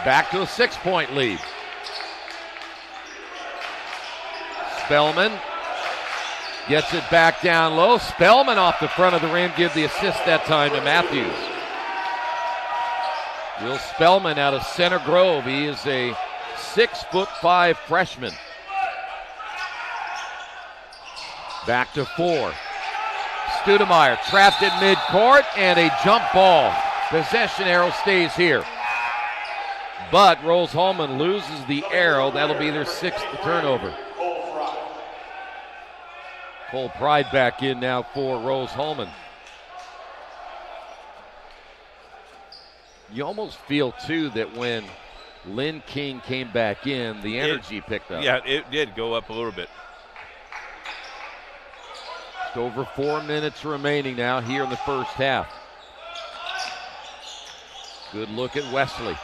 Back to a 6-point lead. Spellman gets it back down low. Spellman off the front of the rim. Give the assist that time to Matthews. Will Spellman out of Center Grove. He is a 6'5" freshman. Back to 4. Studemeyer trapped at midcourt and a jump ball. Possession arrow stays here. But Rose-Hulman loses the arrow. That'll be their 6th turnover. Cole Pride back in now for Rose-Hulman. You almost feel, too, that when Lynn King came back in, the energy picked up. Yeah, it did go up a little bit. Just over 4 minutes remaining now here in the first half. Good look at Wesley.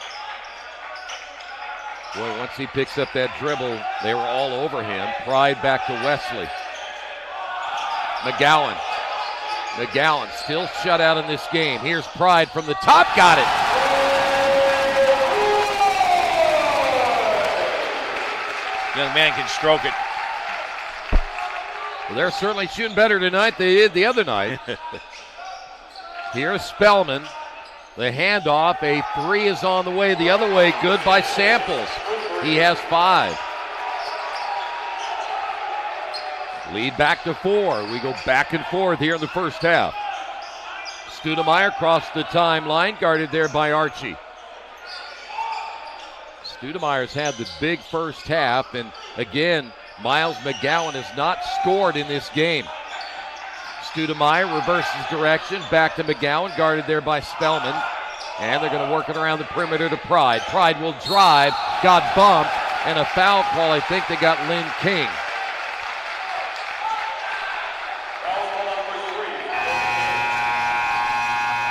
Boy, once he picks up that dribble, they were all over him. Pride back to Wesley. McGowan. McGowan still shut out in this game. Here's Pride from the top. Got it. Young man can stroke it. Well, they're certainly shooting better tonight than they did the other night. Here's Spellman. The handoff. A 3 is on the way. The other way. Good by Samples. He has 5. Lead back to 4. We go back and forth here in the first half. Studemeyer crossed the timeline, guarded there by Archie. Studemeyer's had the big first half, and again, Miles McGowan has not scored in this game. Studemeyer reverses direction, back to McGowan, guarded there by Spellman. And they're going to work it around the perimeter to Pride. Pride will drive, got bumped, and a foul call. I think they got Lynn King.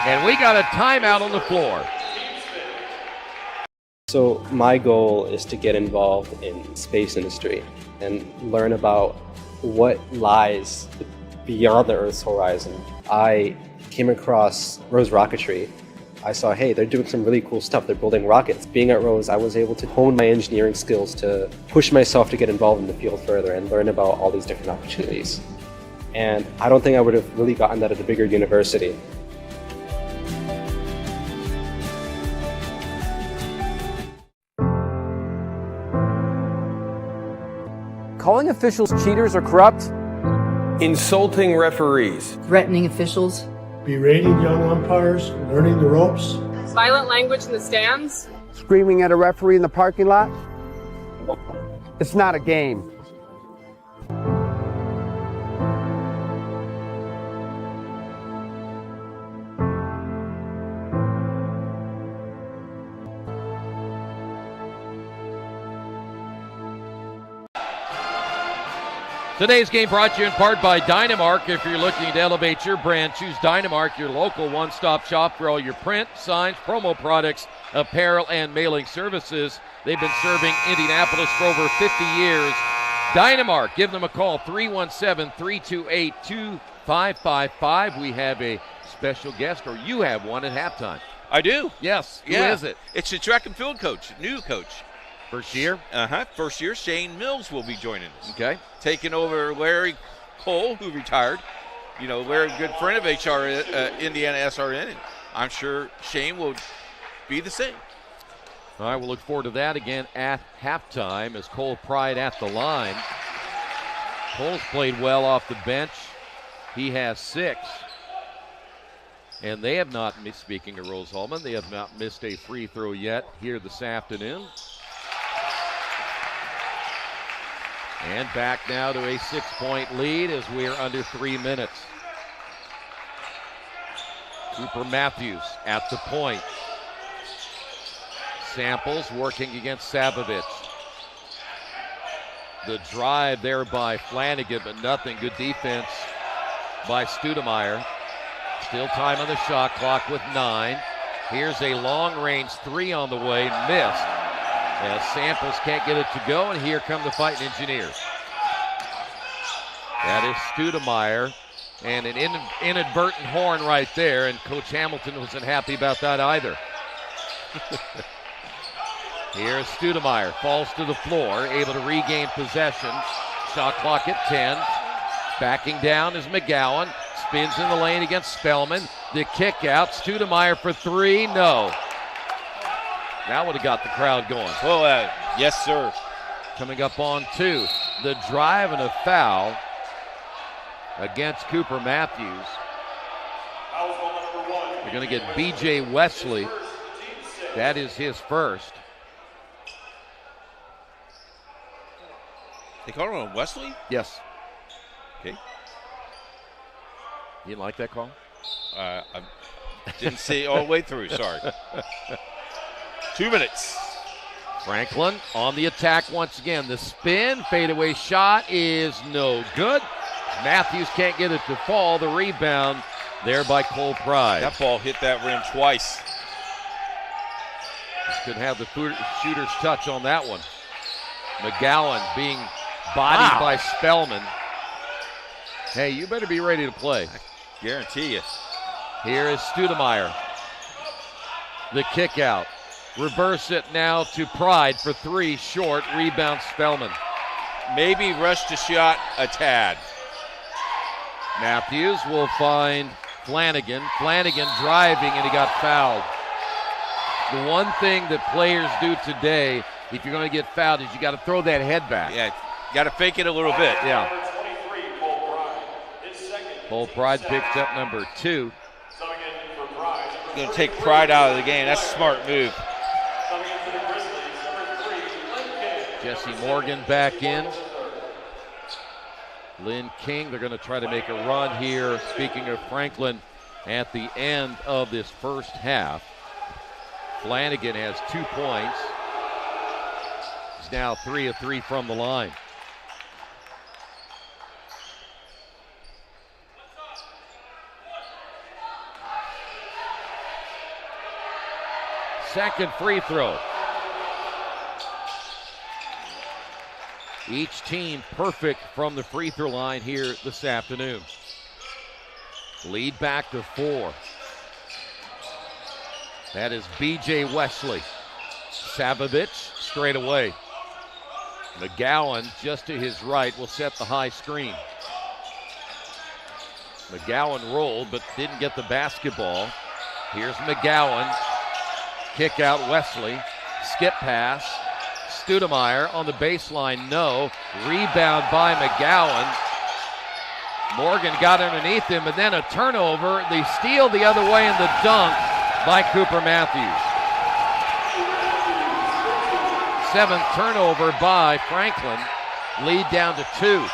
And we got a timeout on the floor. So my goal is to get involved in space industry and learn about what lies beyond the Earth's horizon. I came across Rose Rocketry. I saw, hey, they're doing some really cool stuff. They're building rockets. Being at Rose, I was able to hone my engineering skills to push myself to get involved in the field further and learn about all these different opportunities. And I don't think I would have really gotten that at a bigger university. Calling officials cheaters or corrupt. Insulting referees. Threatening officials. Berating young umpires, learning the ropes. Violent language in the stands. Screaming at a referee in the parking lot. It's not a game. Today's game brought to you in part by Dynamark. If you're looking to elevate your brand, choose Dynamark, your local one-stop shop for all your print, signs, promo products, apparel, and mailing services. They've been serving Indianapolis for over 50 years. Dynamark, give them a call, 317-328-2555. We have a special guest, or you have one at halftime. I do. Yes. Yeah. Who is it? It's the track and field coach, new coach. First year? First year. Shane Mills will be joining us. Okay. Taking over Larry Cole, who retired. You know, Larry, a good friend of IndianaSRN, and I'm sure Shane will be the same. All right, we'll look forward to that again at halftime as Cole Pride at the line. Cole's played well off the bench. He has 6. And they have not missed, speaking of Rose Hallman, they have not missed a free throw yet here this afternoon. And back now to a 6-point lead as we are under 3 minutes. Cooper Matthews at the point. Samples working against Savovich. The drive there by Flanagan, but nothing. Good defense by Studemeyer. Still time on the shot clock with 9. Here's a long-range 3 on the way, missed. As Samples can't get it to go, and here come the Fighting Engineers. That is Studemeyer, and an inadvertent horn right there, and Coach Hamilton wasn't happy about that either. Here's Studemeyer, falls to the floor, able to regain possession. Shot clock at 10. Backing down is McGowan. Spins in the lane against Spellman. The kick out. Studemeyer for 3. No. That would have got the crowd going. Well, yes, sir. Coming up on 2. The drive and a foul against Cooper Matthews. They're going to get B.J. Wesley. That is his first. They call him Wesley? Yes. Okay. You didn't like that call? I didn't see it all the way through, sorry. 2 minutes. Franklin on the attack once again. The spin, fadeaway shot is no good. Matthews can't get it to fall. The rebound there by Cole Pride. That ball hit that rim twice. Could have the shooter's touch on that one. McGowan being bodied by Spellman. Hey, you better be ready to play. I guarantee you. Here is Studemeyer. The kick out. Reverse it now to Pride for 3, short. Rebound Spellman. Maybe rush the shot a tad. Matthews will find Flanagan. Flanagan driving, and he got fouled. The one thing that players do today, if you're going to get fouled, is you got to throw that head back. Yeah, got to fake it a little bit. Yeah. Cole Pride picks up number 2. Going to take Pride out of the game. That's a smart move. Jesse Morgan back in. Lynn King, they're going to try to make a run here. Speaking of Franklin, at the end of this first half. Flanagan has 2 points. He's now 3 of 3 from the line. Second free throw. Each team perfect from the free throw line here this afternoon. Lead back to 4. That is B.J. Wesley. Savovich straight away. McGowan just to his right will set the high screen. McGowan rolled but didn't get the basketball. Here's McGowan. Kick out Wesley. Skip pass. Studemeyer on the baseline, no. Rebound by McGowan. Morgan got underneath him, and then a turnover. The steal the other way and the dunk by Cooper Matthews. 7th turnover by Franklin. Lead down to 2.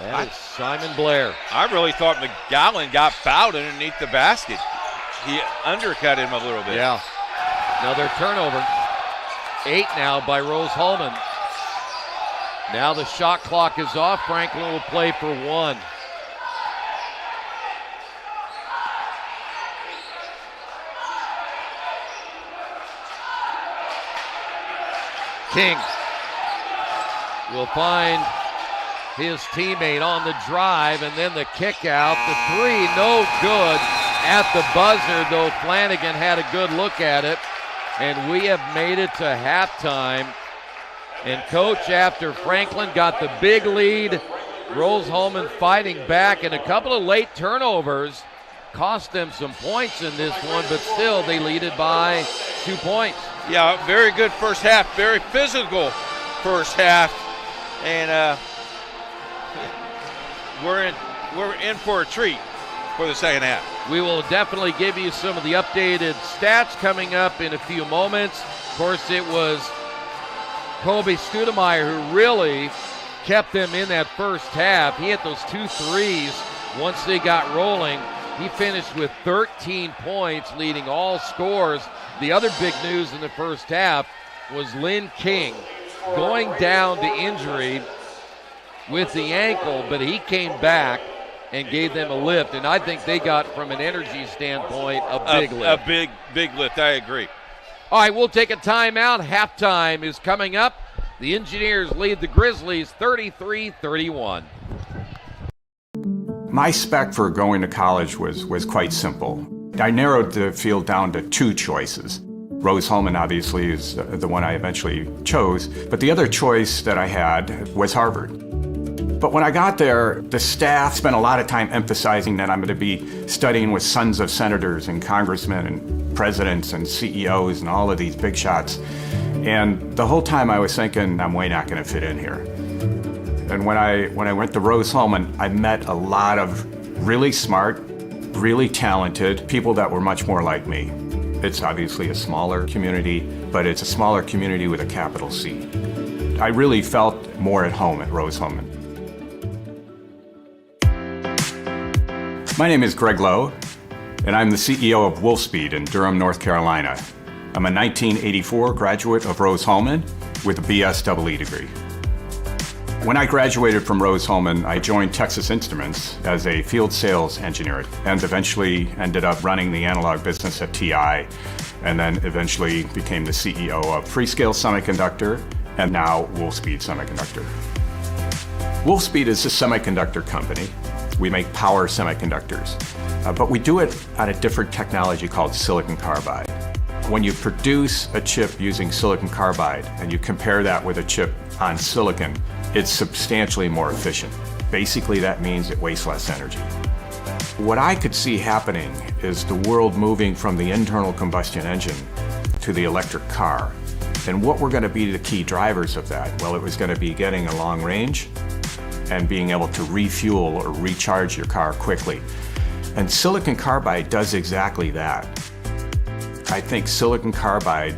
That is Simon Blair. I really thought McGowan got fouled underneath the basket. He undercut him a little bit. Yeah. Another turnover. 8 now by Rose Holman. Now the shot clock is off. Franklin will play for 1. King will find his teammate on the drive, and then the kick out. The 3, no good at the buzzer, though Flanagan had a good look at it. And we have made it to halftime. And Coach, after Franklin got the big lead, Rose Holman fighting back, and a couple of late turnovers cost them some points in this one, but still they lead it by 2 points. Yeah, very good first half, very physical first half, and we're in for a treat for the second half. We will definitely give you some of the updated stats coming up in a few moments. Of course, it was Kobe Studemeyer who really kept them in that first half. He hit those 2 threes once they got rolling. He finished with 13 points, leading all scores. The other big news in the first half was Lynn King going down to injury with the ankle, but he came back and gave them a lift, and I think they got, from an energy standpoint, a big lift. A big lift, I agree. All right, we'll take a timeout. Halftime is coming up. The Engineers lead the Grizzlies 33-31. My spec for going to college was quite simple. I narrowed the field down to 2 choices. Rose Holman, obviously, is the one I eventually chose, but the other choice that I had was Harvard. But when I got there, the staff spent a lot of time emphasizing that I'm going to be studying with sons of senators and congressmen and presidents and CEOs and all of these big shots. And the whole time I was thinking, I'm way not going to fit in here. And when I went to Rose Holman, I met a lot of really smart, really talented people that were much more like me. It's obviously a smaller community, but it's a smaller community with a capital C. I really felt more at home at Rose Holman. My name is Greg Lowe, and I'm the CEO of Wolfspeed in Durham, North Carolina. I'm a 1984 graduate of Rose Holman with a BS EE degree. When I graduated from Rose Holman, I joined Texas Instruments as a field sales engineer and eventually ended up running the analog business at TI, and then eventually became the CEO of Freescale Semiconductor and now Wolfspeed Semiconductor. Wolfspeed is a semiconductor company. We make power semiconductors, but we do it on a different technology called silicon carbide. When you produce a chip using silicon carbide and you compare that with a chip on silicon, it's substantially more efficient. Basically, that means it wastes less energy. What I could see happening is the world moving from the internal combustion engine to the electric car. And what were going to be the key drivers of that? Well, it was going to be getting a long range and being able to refuel or recharge your car quickly. And silicon carbide does exactly that. I think silicon carbide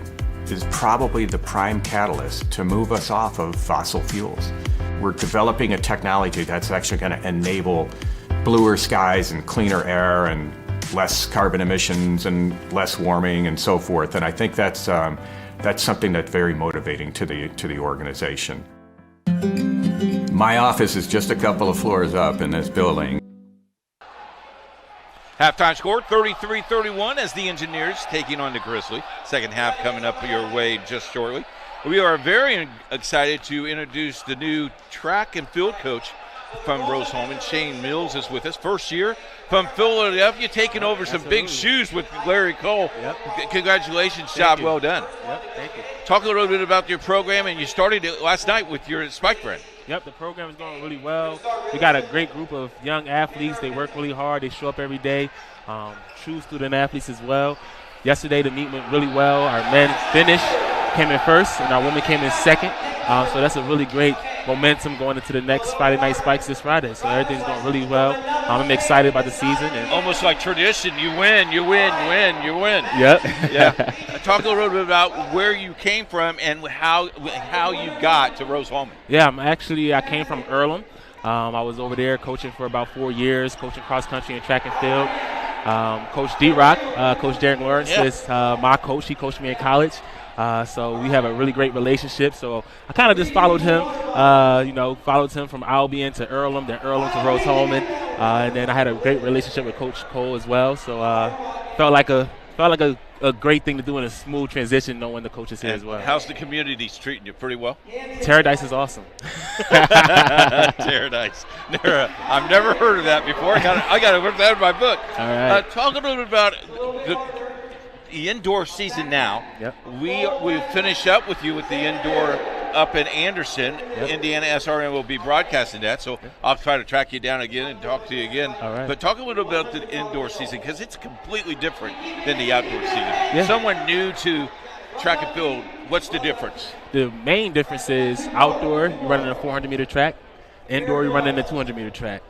is probably the prime catalyst to move us off of fossil fuels. We're developing a technology that's actually going to enable bluer skies and cleaner air and less carbon emissions and less warming and so forth. And I think that's something that's very motivating to the organization. My office is just a couple of floors up in this building. Halftime score, 33-31 as the Engineers taking on the Grizzlies. Second half coming up your way just shortly. We are very excited to introduce the new track and field coach from Rose Holman. Shane Mills is with us. First year from Philadelphia, taking over some big shoes with Larry Cole. Yep. Congratulations, job well done. Yep, thank you. Talk a little bit about your program, and you started it last night with your Spike brand. Yep, the program is going really well. We got a great group of young athletes. They work really hard. They show up every day. True student athletes as well. Yesterday, the meet went really well. Our men finished, came in first, and our women came in second. So that's a really great momentum going into the next Friday Night Spikes this Friday. So everything's going really well. I'm excited about the season. And almost like tradition, you win, you win, you win, you win. Yep. Yeah. Talk a little bit about where you came from and how you got to Rose Holman. Yeah, I came from Earlham. I was over there coaching for about 4 years, coaching cross country and track and field. Coach D-Rock, Coach Derek Lawrence is my coach. He coached me in college. So we have a really great relationship. So I kind of just followed him, followed him from Albion to Earlham, then Earlham to Rose-Hulman. And then I had a great relationship with Coach Cole as well. So felt like a great thing to do in a smooth transition, knowing the coaches here as well. How's the community treating you? Pretty well? Paradise is awesome. Paradise. I've never heard of that before. I got to put that in my book. All right. Talk a little bit about the indoor season now. Yep. We finish up with you with the indoor up in Anderson. Yep. IndianaSRN will be broadcasting that, so I'll try to track you down again and talk to you again. All right. But talk a little bit about the indoor season, because it's completely different than the outdoor season. Yeah. Someone new to track and field, what's the difference? The main difference is outdoor, you're running a 400-meter track. Indoor, you're running a 200-meter track.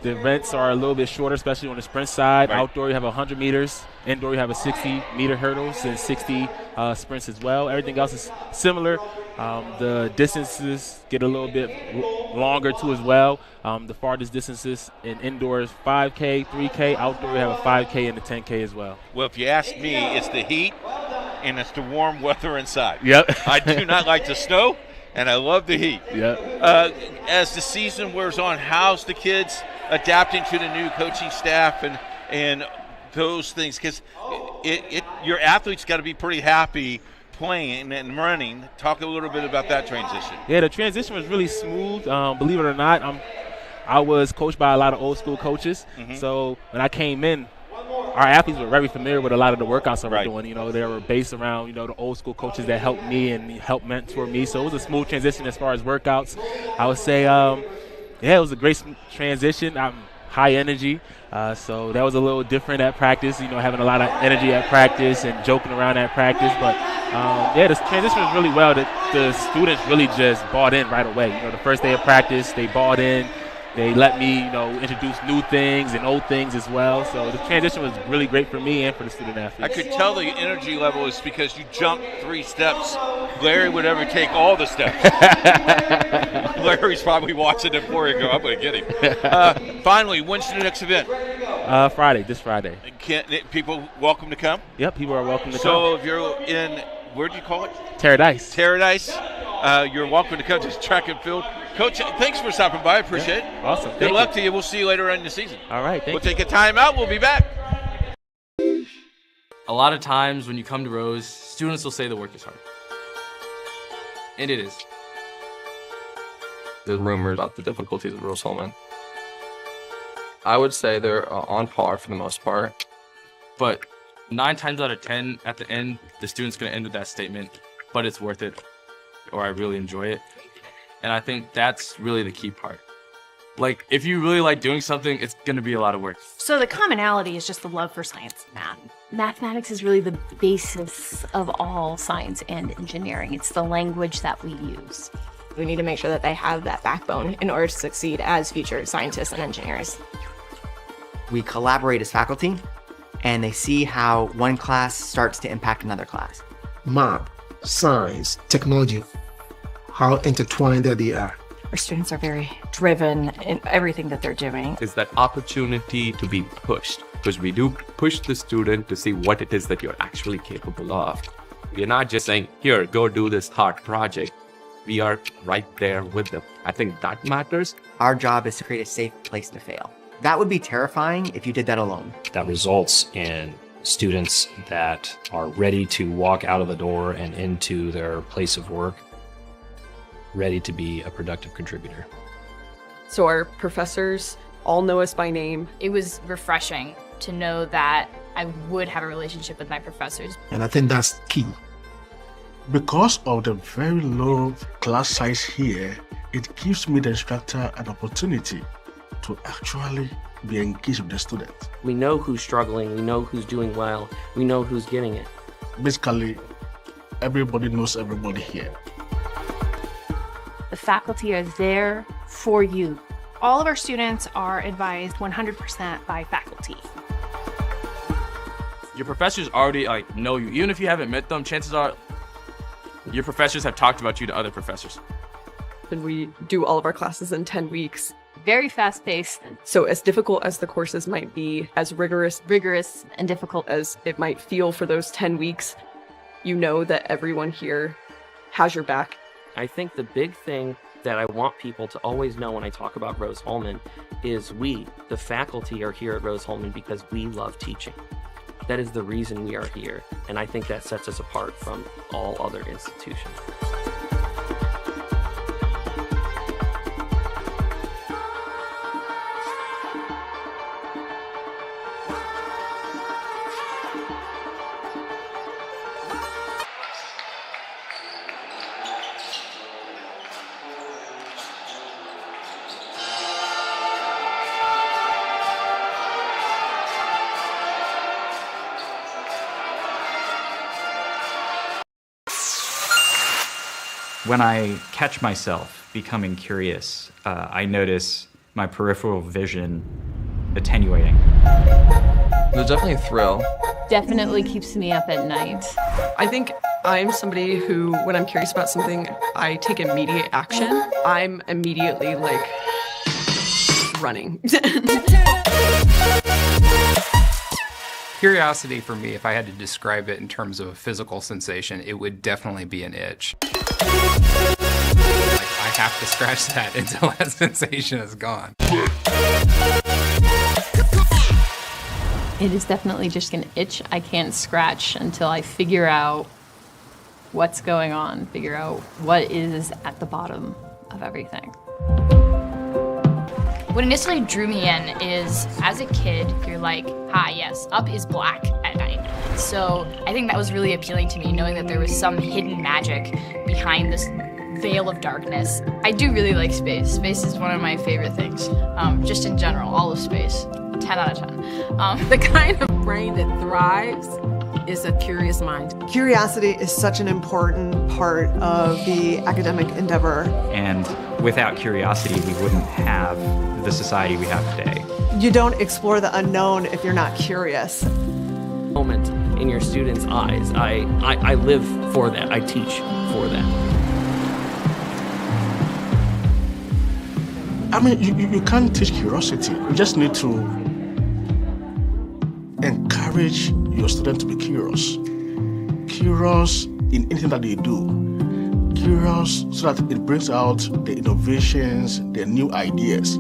The events are a little bit shorter, especially on the sprint side. Right. Outdoor, you have 100 meters. Indoor, you have a 60-meter hurdles and 60 sprints as well. Everything else is similar. The distances get a little bit longer, too, as well. The farthest distances in indoor is 5K, 3K. Outdoor, you have a 5K and a 10K as well. Well, if you ask me, it's the heat and it's the warm weather inside. Yep. I do not like the snow, and I love the heat. Yep. As the season wears on, how's the kids adapting to the new coaching staff and those things? Because your athletes got to be pretty happy playing and running. Talk a little bit about that transition. Yeah, the transition was really smooth. Believe it or not, I was coached by a lot of old school coaches. Mm-hmm. So when I came in, our athletes were very familiar with a lot of the workouts that we're Right. doing. They were based around, the old school coaches that helped me and helped mentor me. So it was a smooth transition as far as workouts. I would say, it was a great transition. I'm high energy. So that was a little different at practice, having a lot of energy at practice and joking around at practice. But, the transition was really well. The students really just bought in right away. The first day of practice, they bought in. They let me, introduce new things and old things as well. So the transition was really great for me and for the student athletes. I could tell the energy level is because you jumped 3 steps. Larry would ever take all the steps. Larry's probably watching it for you. I'm going to get him. Finally, when's the next event? Friday, this Friday. People welcome to come? Yep, people are welcome to come. So if you're in, where do you call it? Paradise. Paradise. You're welcome to come to track and field. Coach, thanks for stopping by. I appreciate it. Awesome. Good luck to you. We'll see you later on in the season. All right. We'll take a timeout. We'll be back. A lot of times when you come to Rose, students will say the work is hard. And it is. There's rumors about the difficulties of Rose-Hulman. I would say they're on par for the most part. But 9 times out of 10, at the end, the student's going to end with that statement, but it's worth it, or I really enjoy it. And I think that's really the key part. Like, if you really like doing something, it's going to be a lot of work. So the commonality is just the love for science and math. Mathematics is really the basis of all science and engineering. It's the language that we use. We need to make sure that they have that backbone in order to succeed as future scientists and engineers. We collaborate as faculty, and they see how one class starts to impact another class. Math, science, technology, how intertwined they are. Our students are very driven in everything that they're doing. Is that opportunity to be pushed, because we do push the student to see what it is that you're actually capable of. We're not just saying, here, go do this hard project. We are right there with them. I think that matters. Our job is to create a safe place to fail. That would be terrifying if you did that alone. That results in students that are ready to walk out of the door and into their place of work, ready to be a productive contributor. So our professors all know us by name. It was refreshing to know that I would have a relationship with my professors. And I think that's key. Because of the very low class size here, it gives me, the instructor, an opportunity to actually be engaged with the student. We know who's struggling, we know who's doing well, we know who's getting it. Basically, everybody knows everybody here. The faculty are there for you. All of our students are advised 100% by faculty. Your professors already know you. Even if you haven't met them, chances are your professors have talked about you to other professors. And we do all of our classes in 10 weeks. Very fast-paced. So as difficult as the courses might be, as rigorous and difficult as it might feel for those 10 weeks, you know that everyone here has your back. I think the big thing that I want people to always know when I talk about Rose-Hulman is we, the faculty, are here at Rose-Hulman because we love teaching. That is the reason we are here, and I think that sets us apart from all other institutions. When I catch myself becoming curious, I notice my peripheral vision attenuating. There's definitely a thrill. Definitely keeps me up at night. I think I'm somebody who, when I'm curious about something, I take immediate action. I'm immediately like running. Curiosity for me, if I had to describe it in terms of a physical sensation, it would definitely be an itch. Like, I have to scratch that until that sensation is gone. It is definitely just an itch I can't scratch until I figure out what's going on, figure out what is at the bottom of everything. What initially drew me in is, as a kid, you're like, yes, up is black at night. So I think that was really appealing to me, knowing that there was some hidden magic behind this veil of darkness. I do really like space. Space is one of my favorite things, just in general, all of space. 10 out of 10. The kind of brain that thrives is a curious mind. Curiosity is such an important part of the academic endeavor. And without curiosity, we wouldn't have the society we have today. You don't explore the unknown if you're not curious. Moment in your students' eyes. I live for that. I teach for that. I mean, you can't teach curiosity. You just need to encourage your student to be curious. Curious in anything that they do. Curious so that it brings out the innovations, the new ideas.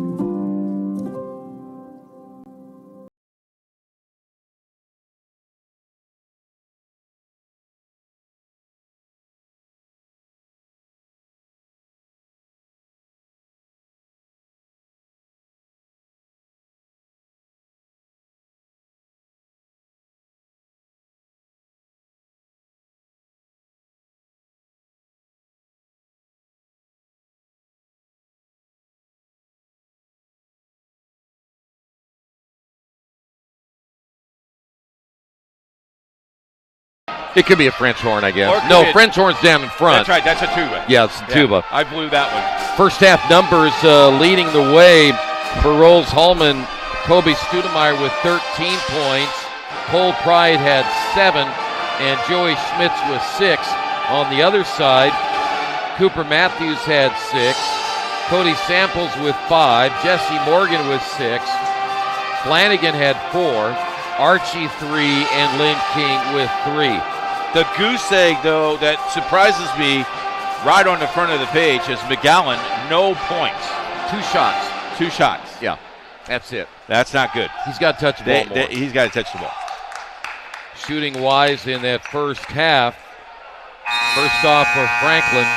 It could be a French horn, I guess. Or No, could- French horn's down in front. That's right, that's a tuba. Yeah, it's a tuba. I blew that one. First half numbers leading the way for Rose-Hulman. Kobe Studemeyer with 13 points. Cole Pride had 7, and Joey Schmitz with 6. On the other side, Cooper Matthews had 6. Cody Samples with 5. Jesse Morgan with 6. Flanagan had 4. Archie 3, and Lynn King with 3. The goose egg, though, that surprises me right on the front of the page is McGowan, no points. 2 shots. 2 shots. Yeah, that's it. That's not good. He's got to touch the ball more. He's got to touch the ball. Shooting wise in that first half. First off for Franklin.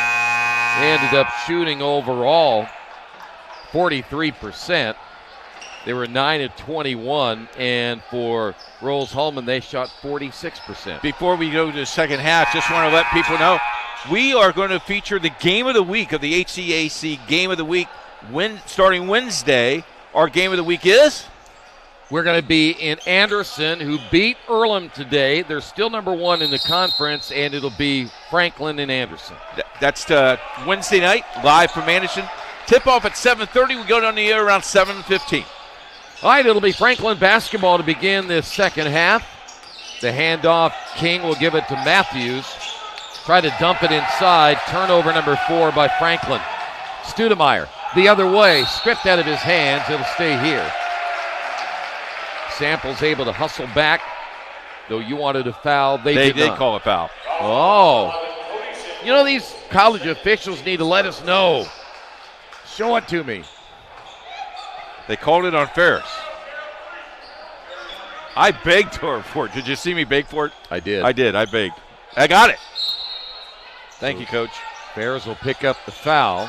They ended up shooting overall 43%. They were 9 of 21, and for Rose-Hulman, they shot 46%. Before we go to the second half, just want to let people know, we are going to feature the game of the week of the HCAC Game of the Week starting Wednesday. Our game of the week is? We're going to be in Anderson, who beat Earlham today. They're still number 1 in the conference, and it'll be Franklin and Anderson. That's Wednesday night, live from Anderson. Tip-off at 7:30. We go down the air around 7:15. All right, it'll be Franklin basketball to begin this second half. The handoff, King will give it to Matthews. Try to dump it inside. Turnover number 4 by Franklin. Studemeyer the other way, stripped out of his hands. It'll stay here. Samples able to hustle back. though you wanted a foul. They did not. call a foul. Oh. You know, these college officials need to let us know. Show it to me. They called it on Ferris. I begged her for it. Did you see me beg for it? I did. I begged. I got it. Thank you, Coach. Ferris will pick up the foul.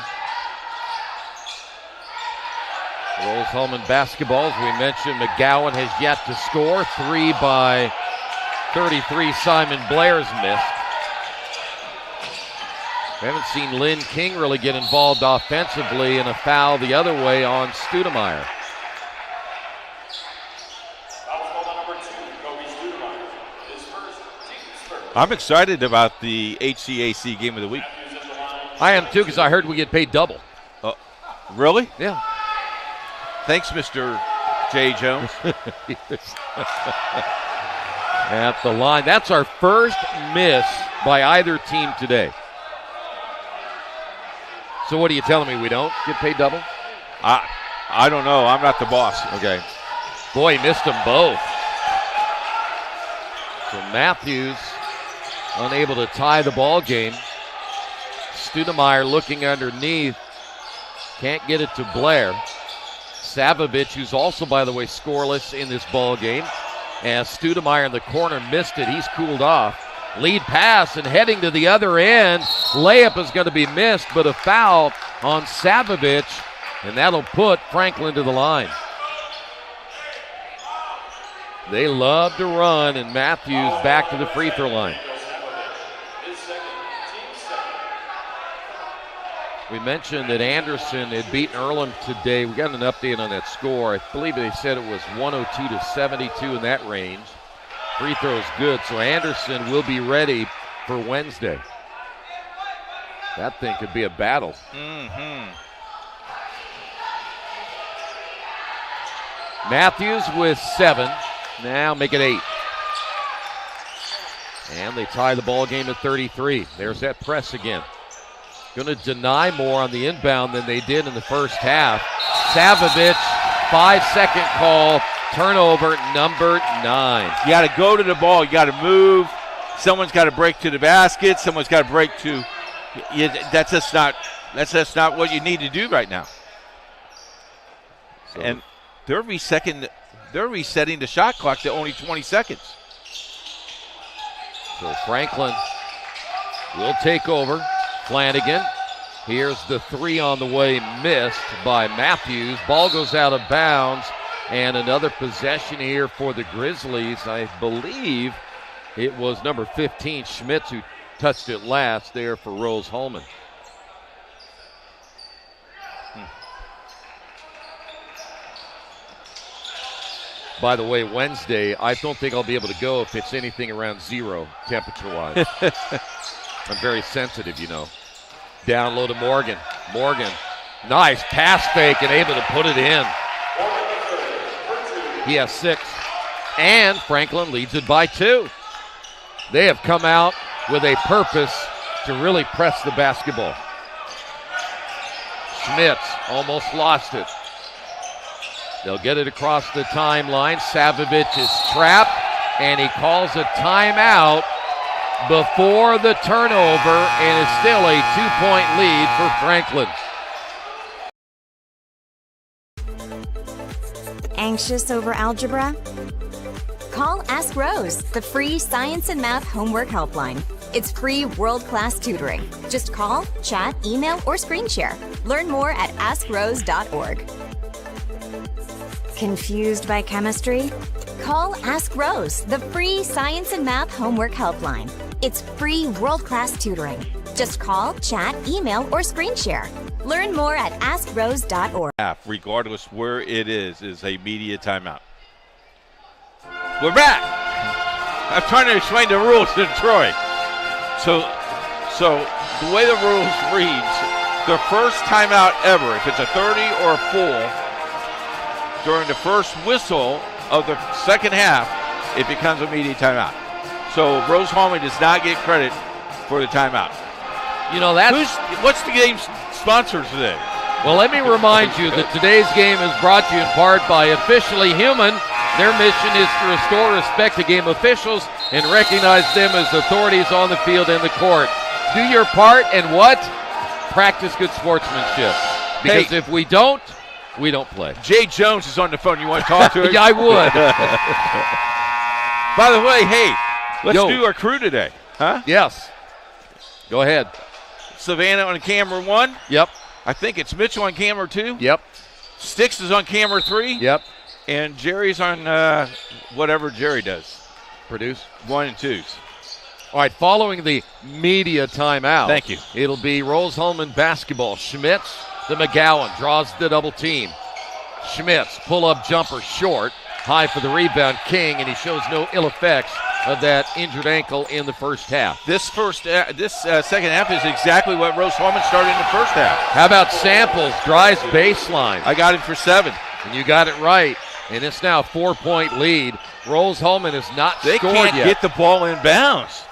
Rose-Hulman basketball, as we mentioned, McGowan has yet to score. 3 by 33, Simon Blair's missed. We haven't seen Lynn King really get involved offensively, and a foul the other way on Studemeyer. I'm excited about the HCAC game of the week. I am too, because I heard we get paid double. Really? Yeah. Thanks, Mr. J. Jones. At the line. That's our first miss by either team today. So what are you telling me? We don't get paid double? I don't know. I'm not the boss. Okay. Boy, he missed them both. So Matthews unable to tie the ball game. Studemeyer looking underneath. Can't get it to Blair. Savovich, who's also, by the way, scoreless in this ball game. As Studemeyer in the corner missed it, he's cooled off. Lead pass and heading to the other end. Layup is going to be missed, but a foul on Savovich, and that'll put Franklin to the line. They love to run, and Matthews back to the free throw line. We mentioned that Anderson had beaten Earlham today. We got an update on that score. I believe they said it was 102-72 in that range. Free throw's good, so Anderson will be ready for Wednesday. That thing could be a battle. Matthews with 7. Now make it 8. And they tie the ball game at 33. There's that press again. Going to deny more on the inbound than they did in the first half. Savovich, 5-second call, turnover number 9. You got to go to the ball. You got to move. Someone's got to break to the basket. Someone's got to break to. That's just not what you need to do right now. So, and they're resetting the shot clock to only 20 seconds. So Franklin will take over. Flanagan, here's the 3 on the way, missed by Matthews. Ball goes out of bounds, and another possession here for the Grizzlies. I believe it was number 15, Schmitz, who touched it last there for Rose-Hulman. By the way, Wednesday, I don't think I'll be able to go if it's anything around 0 temperature-wise. I'm very sensitive, you know. Down low to Morgan. Morgan, nice pass fake and able to put it in. He has 6. And Franklin leads it by 2. They have come out with a purpose to really press the basketball. Schmitz almost lost it. They'll get it across the timeline. Savovich is trapped, and he calls a timeout before the turnover, and it's still a 2-point lead for Franklin. Anxious over algebra? Call Ask Rose, the free science and math homework helpline. It's free world-class tutoring. Just call, chat, email, or screen share. Learn more at askrose.org. Confused by chemistry? Call Ask Rose, the free science and math homework helpline. It's free world-class tutoring. Just call, chat, email, or screen share. Learn more at askrose.org. Regardless where it is a media timeout. We're back. I'm trying to explain the rules to Troy. So the way the rules reads, the first timeout ever, if it's a 30 or a full, during the first whistle of the second half, it becomes a media timeout. So Rose-Hulman does not get credit for the timeout. You know, what's the game's sponsor today? Well, let me remind you that today's game is brought to you in part by Officially Human. Their mission is to restore respect to game officials and recognize them as authorities on the field and the court. Do your part and what? Practice good sportsmanship. Because if we don't play. Jay Jones is on the phone. You want to talk to him? Yeah, I would. By the way, hey, let's do our crew today. Huh? Yes. Go ahead. Savannah on camera 1. Yep. I think it's Mitchell on camera 2. Yep. Sticks is on camera 3. Yep. And Jerry's on whatever Jerry does. Produce. 1 and 2s. All right, following the media timeout. Thank you. It'll be Rose-Hulman basketball. Schmitz to McGowan, draws the double team. Schmitz, pull-up jumper short. High for the rebound, King, and he shows no ill effects of that injured ankle in the first half. This second half is exactly what Rose-Hulman started in the first half. How about Samples, drives baseline. I got it for 7. And you got it right. And it's now a 4-point lead. Rose-Hulman has not scored yet. They can't get the ball in bounds.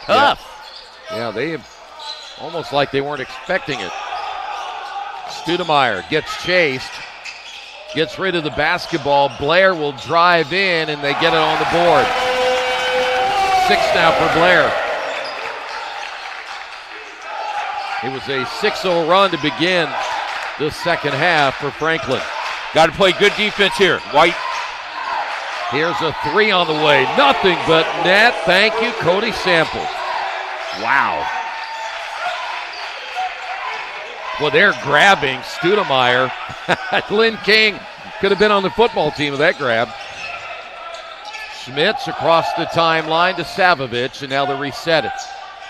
Tough. Yeah, they almost like they weren't expecting it. Studemeyer gets chased, gets rid of the basketball. Blair will drive in, and they get it on the board. 6 now for Blair. It was a 6-0 run to begin the second half for Franklin. Got to play good defense here. White. Here's a 3 on the way. Nothing but net. Thank you, Cody Samples. Wow. Well, they're grabbing Studemeyer. Lynn King could have been on the football team with that grab. Schmitz across the timeline to Savovich, and now they reset it.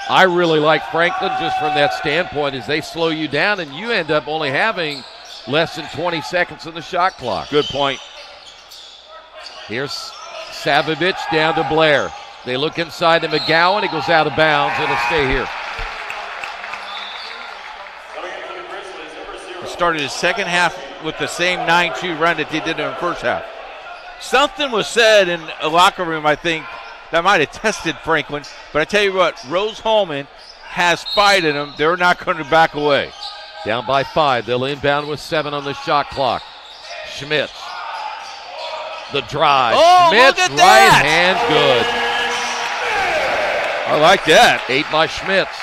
I really like Franklin just from that standpoint as they slow you down, and you end up only having less than 20 seconds on the shot clock. Good point. Here's Savovich down to Blair. They look inside to McGowan. He goes out of bounds. It'll stay here. Started his second half with the same 9-2 run that they did in the first half. Something was said in a locker room, I think, that might have tested Franklin. But I tell you what, Rose-Hulman has fight in them. They're not going to back away. Down by 5. They'll inbound with 7 on the shot clock. Schmitz. The drive. Oh, Schmitz, look at right that. hand, good. I like that. 8 by Schmitz.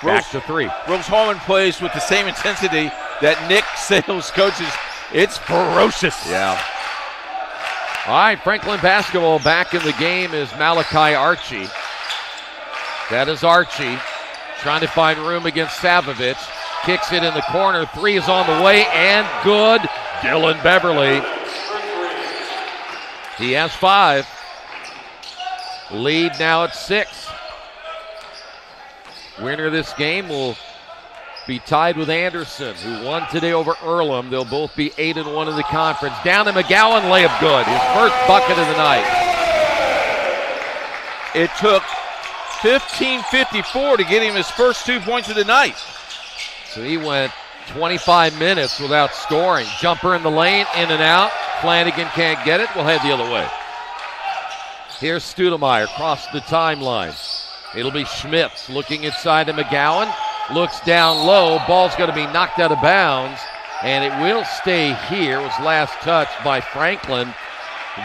Back to 3. Rose-Hulman plays with the same intensity that Nick Sales coaches. It's ferocious. Yeah. All right, Franklin basketball back in the game is Malachi Archie. That is Archie trying to find room against Savovich. Kicks it in the corner. 3 is on the way and good. Dylan Beverly. He has 5. Lead now at 6. Winner of this game will be tied with Anderson, who won today over Earlham. They'll both be 8-1 in the conference. Down to McGowan, layup good. His first bucket of the night. It took 15:54 to get him his first 2 points of the night. So he went 25 minutes without scoring. Jumper in the lane, in and out. Flanagan can't get it. We'll head the other way. Here's Studemeyer across the timeline. It'll be Schmitz looking inside to McGowan. Looks down low. Ball's going to be knocked out of bounds, and it will stay here. It was last touched by Franklin,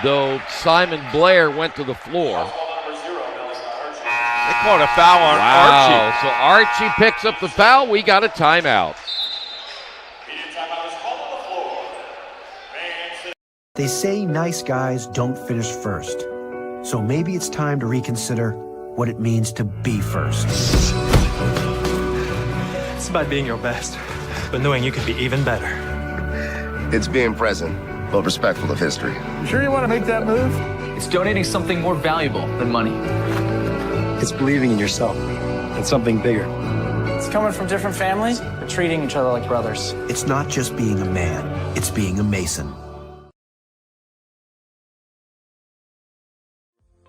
though Simon Blair went to the floor. They called a foul on Archie. So Archie picks up the foul. We got a timeout. They say nice guys don't finish first. So maybe it's time to reconsider what it means to be first. It's about being your best, but knowing you can be even better. It's being present, but respectful of history. You sure you want to make that move? It's donating something more valuable than money. It's believing in yourself and something bigger. It's coming from different families, but treating each other like brothers. It's not just being a man, it's being a Mason.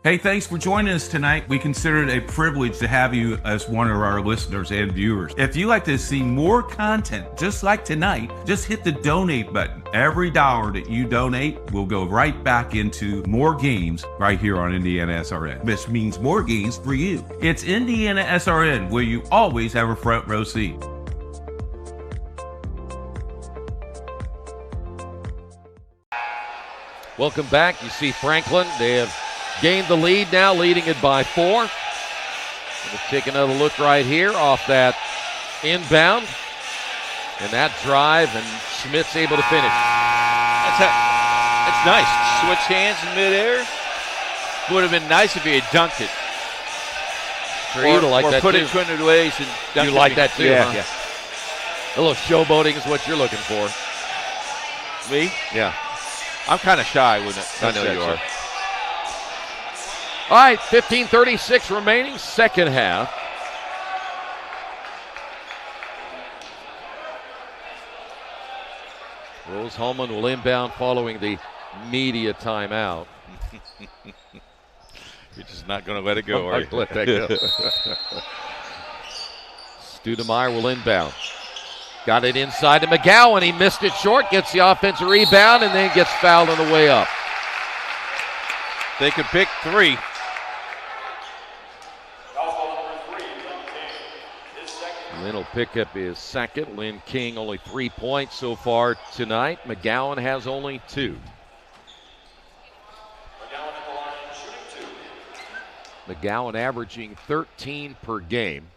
Hey, thanks for joining us tonight. We consider it a privilege to have you as one of our listeners and viewers. If you'd like to see more content just like tonight, just hit the donate button. Every dollar that you donate will go right back into more games right here on IndianaSRN, which means more games for you. It's IndianaSRN, where you always have a front row seat. Welcome back. You see Franklin. They have gained the lead now, leading it by 4. We'll take another look right here off that inbound. And that drive, and Schmidt's able to finish. That's nice. Switch hands in midair. Would have been nice if he had dunked it. Sure, you'd like that put too. it 200 ways and dunked You it. like that too, Yeah. huh? Yeah. A little showboating is what you're looking for. Me? Yeah. I'm kind of shy with it. I know you are. All right, 15:36 remaining, second half. Rose Holman will inbound following the media timeout. You're just not going to let it go, are I'll you? let that go. Studemeyer will inbound. Got it inside to McGowan. He missed it short, gets the offensive rebound, and then gets fouled on the way up. They could pick 3. Lynn will pick up his second. Lynn King only 3 points so far tonight. McGowan has only 2. McGowan averaging 13 per game.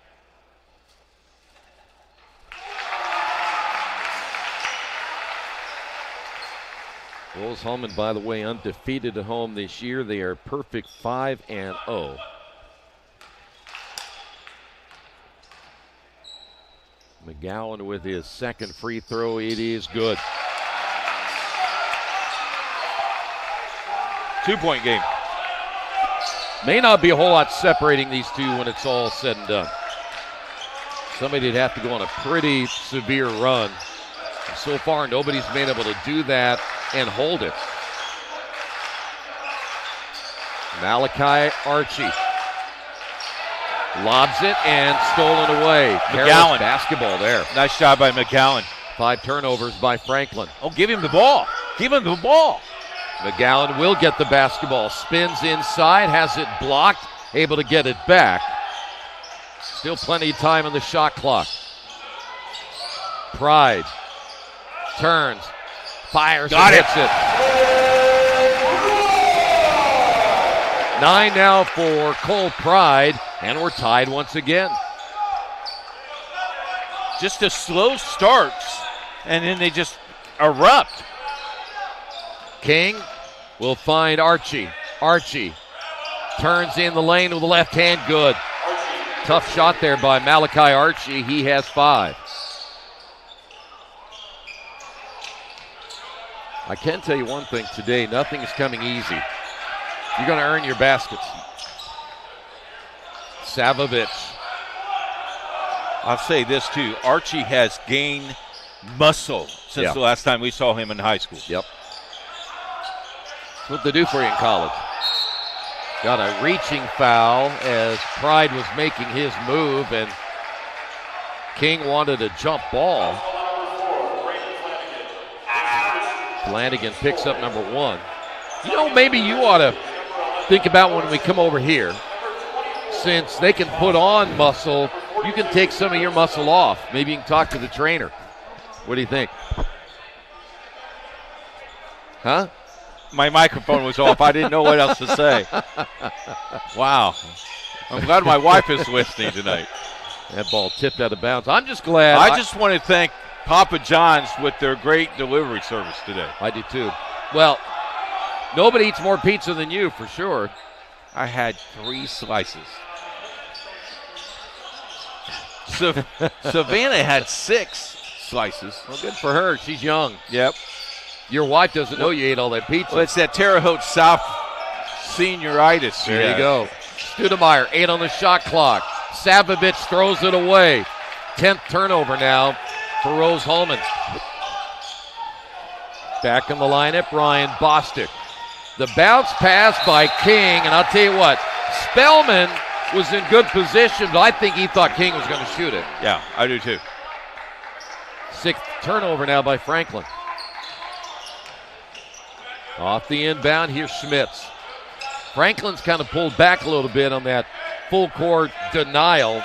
Rose Holman, by the way, undefeated at home this year. They are perfect 5-0. McGowan with his second free throw. It is good. 2-point game. May not be a whole lot separating these two when it's all said and done. Somebody'd have to go on a pretty severe run. So far, nobody's been able to do that and hold it. Malachi Archie lobs it and stolen away. McGowan. Basketball there. Nice job by McGowan. 5 turnovers by Franklin. Oh, give him the ball. Give him the ball. McGowan will get the basketball. Spins inside, has it blocked, able to get it back. Still plenty of time on the shot clock. Pride turns, fires, and hits it. 9 now for Cole Pride, and we're tied once again. Just a slow start, and then they just erupt. King will find Archie. Archie turns in the lane with the left hand, good. Tough shot there by Malachi Archie. He has 5. I can tell you one thing today, nothing is coming easy. You're going to earn your baskets. Savovich. I'll say this too, Archie has gained muscle since the last time we saw him in high school. Yep. That's what they do for you in college. Got a reaching foul as Pride was making his move, and King wanted a jump ball. Flanagan picks up number 1. You know, maybe you ought to think about when we come over here, since they can put on muscle, you can take some of your muscle off. Maybe you can talk to the trainer. What do you think? Huh? My microphone was off. I didn't know what else to say. Wow. I'm glad my wife is listening tonight. That ball tipped out of bounds. I'm just glad. I just want to thank Papa John's with their great delivery service today. I do too. Well, nobody eats more pizza than you, for sure. I had 3 slices. Savannah had 6 slices. Well, good for her. She's young. Yep. Your wife doesn't know you ate all that pizza. Well, it's that Terre Haute South senioritis. There you go. Studemeyer, 8 on the shot clock. Savovich throws it away. 10th turnover now for Rose Holman. Back in the lineup, Ryan Bostic. The bounce pass by King, and I'll tell you what, Spellman was in good position, but I think he thought King was going to shoot it. Yeah, I do too. 6th turnover now by Franklin. Off the inbound, here's Schmitz. Franklin's kind of pulled back a little bit on that full court denial.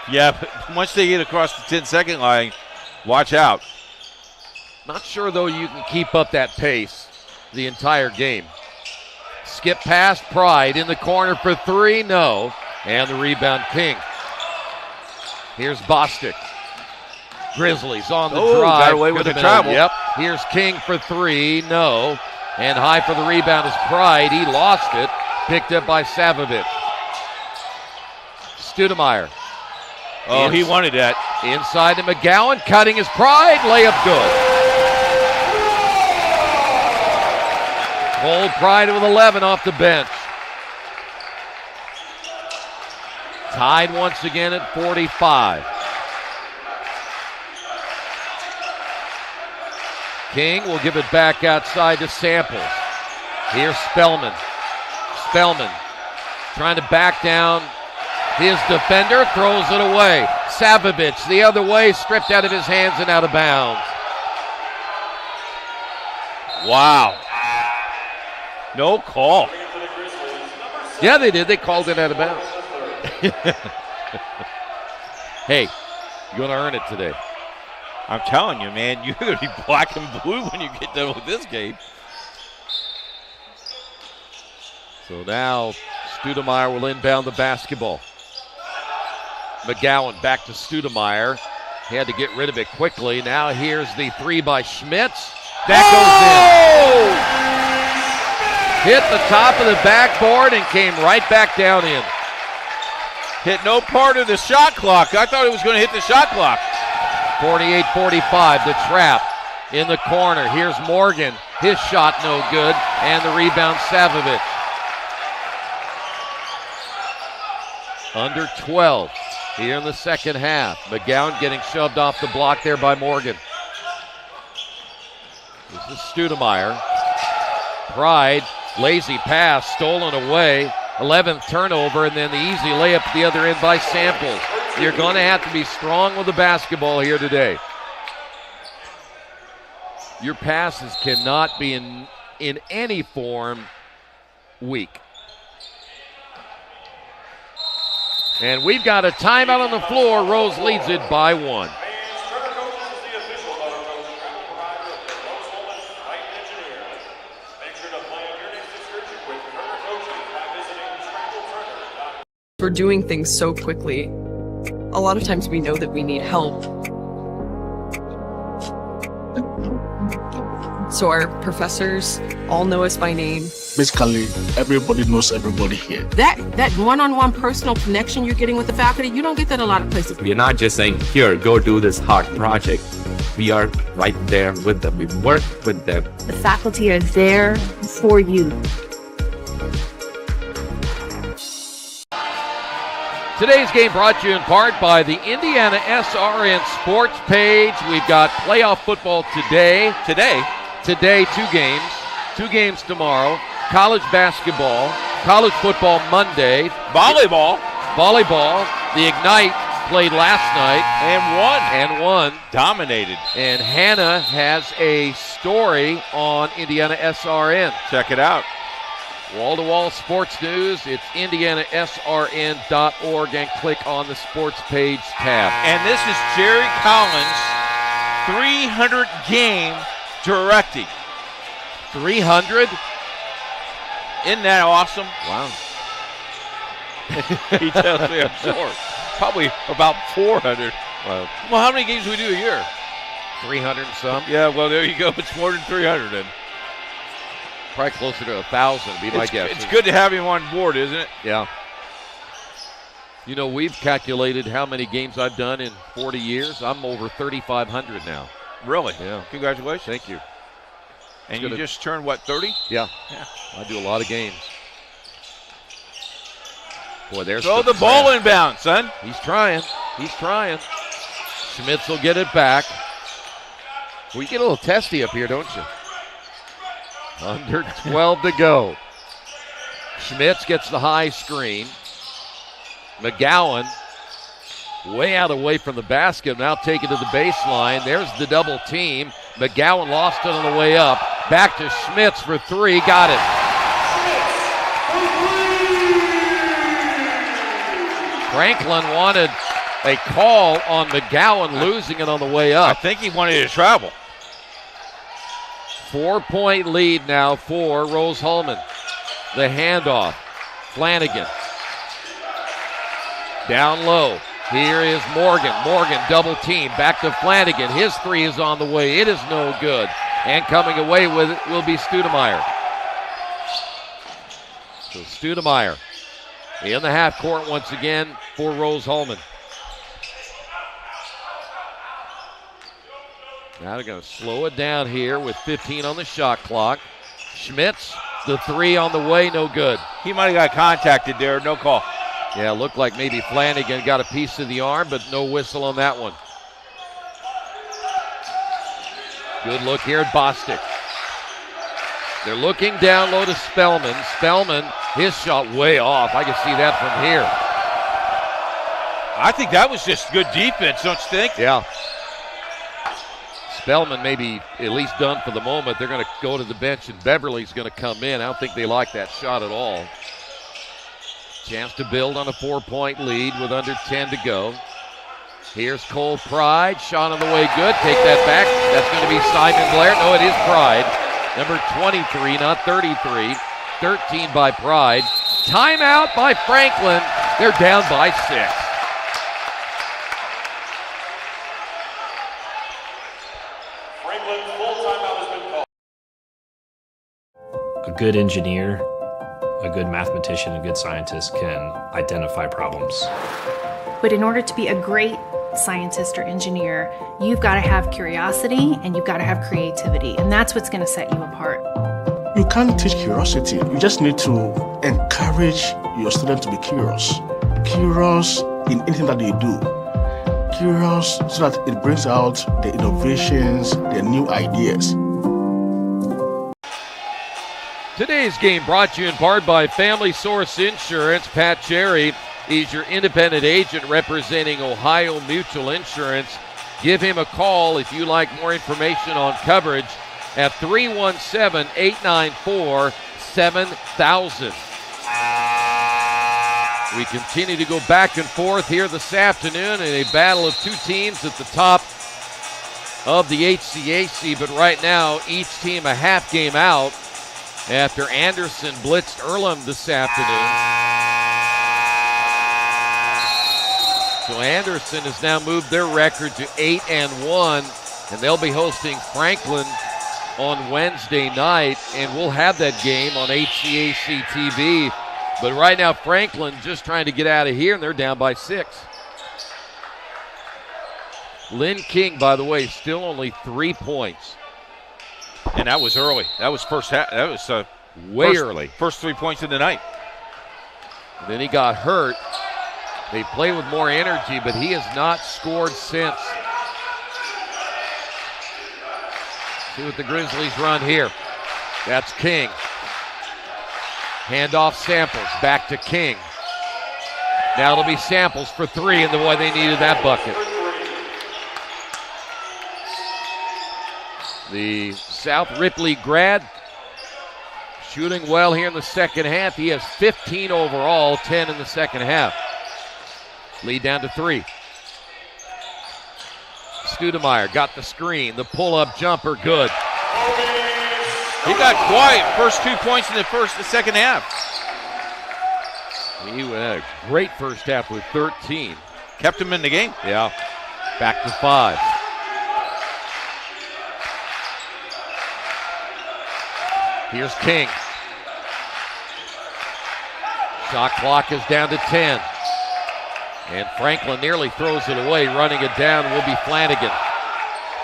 Yeah, but once they get across the 10-second line, watch out. Not sure, though, you can keep up that pace. the entire game. Skip past Pride in the corner for three, no. And the rebound, King. Here's Bostic. Grizzlies on the drive. Got away with the travel. Yep. Here's King for three, no. And high for the rebound is Pride. He lost it. Picked up by Savovich. Studemeyer. Oh, he wanted that. Inside to McGowan, cutting his Pride. Layup good. Cole Pride with 11 off the bench. Tied once again at 45. King will give it back outside to Samples. Here's Spellman. Spellman trying to back down his defender, throws it away. Savovich the other way, stripped out of his hands and out of bounds. Wow. No call. Yeah, they did. They called it out of bounds. Hey, you're going to earn it today. I'm telling you, man, you're going to be black and blue when you get done with this game. So now Studemeyer will inbound the basketball. McGowan back to Studemeyer. He had to get rid of it quickly. Now here's the three by Schmitz. That goes in. Hit the top of the backboard and came right back down in. Hit no part of the shot clock. I thought it was going to hit the shot clock. 48-45, the trap in the corner. Here's Morgan. His shot no good. And the rebound, Savovich. Under 12 here in the second half. McGowan getting shoved off the block there by Morgan. This is Studemeyer. Pride, lazy pass, stolen away. 11th turnover, and then the easy layup at the other end by Samples. You're going to have to be strong with the basketball here today. Your passes cannot be in any form weak. And we've got a timeout on the floor. Rose leads it by 1. We're doing things so quickly. A lot of times we know that we need help. So our professors all know us by name. Basically, everybody knows everybody here. That one-on-one personal connection you're getting with the faculty, you don't get that a lot of places. We're not just saying, here, go do this hard project. We are right there with them. We work with them. The faculty are there for you. Today's game brought to you in part by the IndianaSRN sports page. We've got playoff football today. Today, 2 games. 2 games tomorrow. College basketball. College football Monday. Volleyball. The Ignite played last night. And won. Dominated. And Hannah has a story on IndianaSRN. Check it out. Wall-to-wall sports news. It's IndianaSRN.org and click on the sports page tab. And this is Jerry Collins' 300 game directing. 300? Isn't that awesome? Wow. He tells me I'm short. Probably about 400. Well, how many games do we do a year? 300 and some. Yeah, well, there you go. It's more than 300 then. Probably closer to 1,000, be my guess. It's good to have him on board, isn't it? Yeah. You know, we've calculated how many games I've done in 40 years. I'm over 3,500 now. Really? Yeah. Congratulations. Thank you. And you just turned, what, 30? Yeah. I do a lot of games. Boy, there's throw the ball in bounds, son. He's trying. Schmitz will get it back. Well, you get a little testy up here, don't you? Under 12 to go. Schmitz gets the high screen. McGowan way out away from the basket, now take it to the baseline. There's the double team. McGowan lost it on the way up. Back to Schmitz for 3, got it. Franklin wanted a call on McGowan losing it on the way up. I think he wanted to travel. 4-point lead now for Rose-Hulman. The handoff. Flanagan. Down low. Here is Morgan. Morgan double team. Back to Flanagan. His three is on the way. It is no good. And coming away with it will be Studemeyer. So Studemeyer in the half court once again for Rose-Hulman. Now they're going to slow it down here with 15 on the shot clock. Schmitz, the three on the way, no good. He might have got contacted there, no call. Yeah, looked like maybe Flanagan got a piece of the arm, but no whistle on that one. Good look here at Bostic. They're looking down low to Spellman. Spellman, his shot way off. I can see that from here. I think that was just good defense, don't you think? Yeah. Spellman maybe at least done for the moment. They're going to go to the bench, and Beverly's going to come in. I don't think they like that shot at all. Chance to build on a 4-point lead with under 10 to go. Here's Cole Pride. Shot on the way, good. Take that back. That's going to be Simon Blair. No, it is Pride. Number 23, not 33. 13 by Pride. Timeout by Franklin. They're down by 6. A good engineer, a good mathematician, a good scientist can identify problems. But in order to be a great scientist or engineer, you've got to have curiosity and you've got to have creativity, and that's what's going to set you apart. You can't teach curiosity. You just need to encourage your student to be curious. Curious in anything that they do. Curious so that it brings out the innovations, the new ideas. Today's game brought to you in part by Family Source Insurance. Pat Cherry is your independent agent representing Ohio Mutual Insurance. Give him a call if you like more information on coverage at 317-894-7000. We continue to go back and forth here this afternoon in a battle of two teams at the top of the HCAC, but right now each team a half game out after Anderson blitzed Earlham this afternoon. So Anderson has now moved their record to 8-1, and they'll be hosting Franklin on Wednesday night, and we'll have that game on HCAC TV. But right now Franklin just trying to get out of here, and they're down by 6. Lynn King, by the way, still only 3 points. And that was early. That was first half. That was way early. First 3 points of the night. And then he got hurt. They play with more energy, but he has not scored since. See what the Grizzlies run here. That's King. Handoff Samples. Back to King. Now it'll be Samples for 3, and the way they needed that bucket. The South Ripley grad shooting well here in the second half. He has 15 overall, 10 in the second half. Lead down to 3. Studemeyer got the screen. The pull-up jumper, good. He got quiet. First 2 points in the second half. He had a great first half with 13. Kept him in the game. Yeah. Back to 5. Here's King. Shot clock is down to 10. And Franklin nearly throws it away. Running it down will be Flanagan.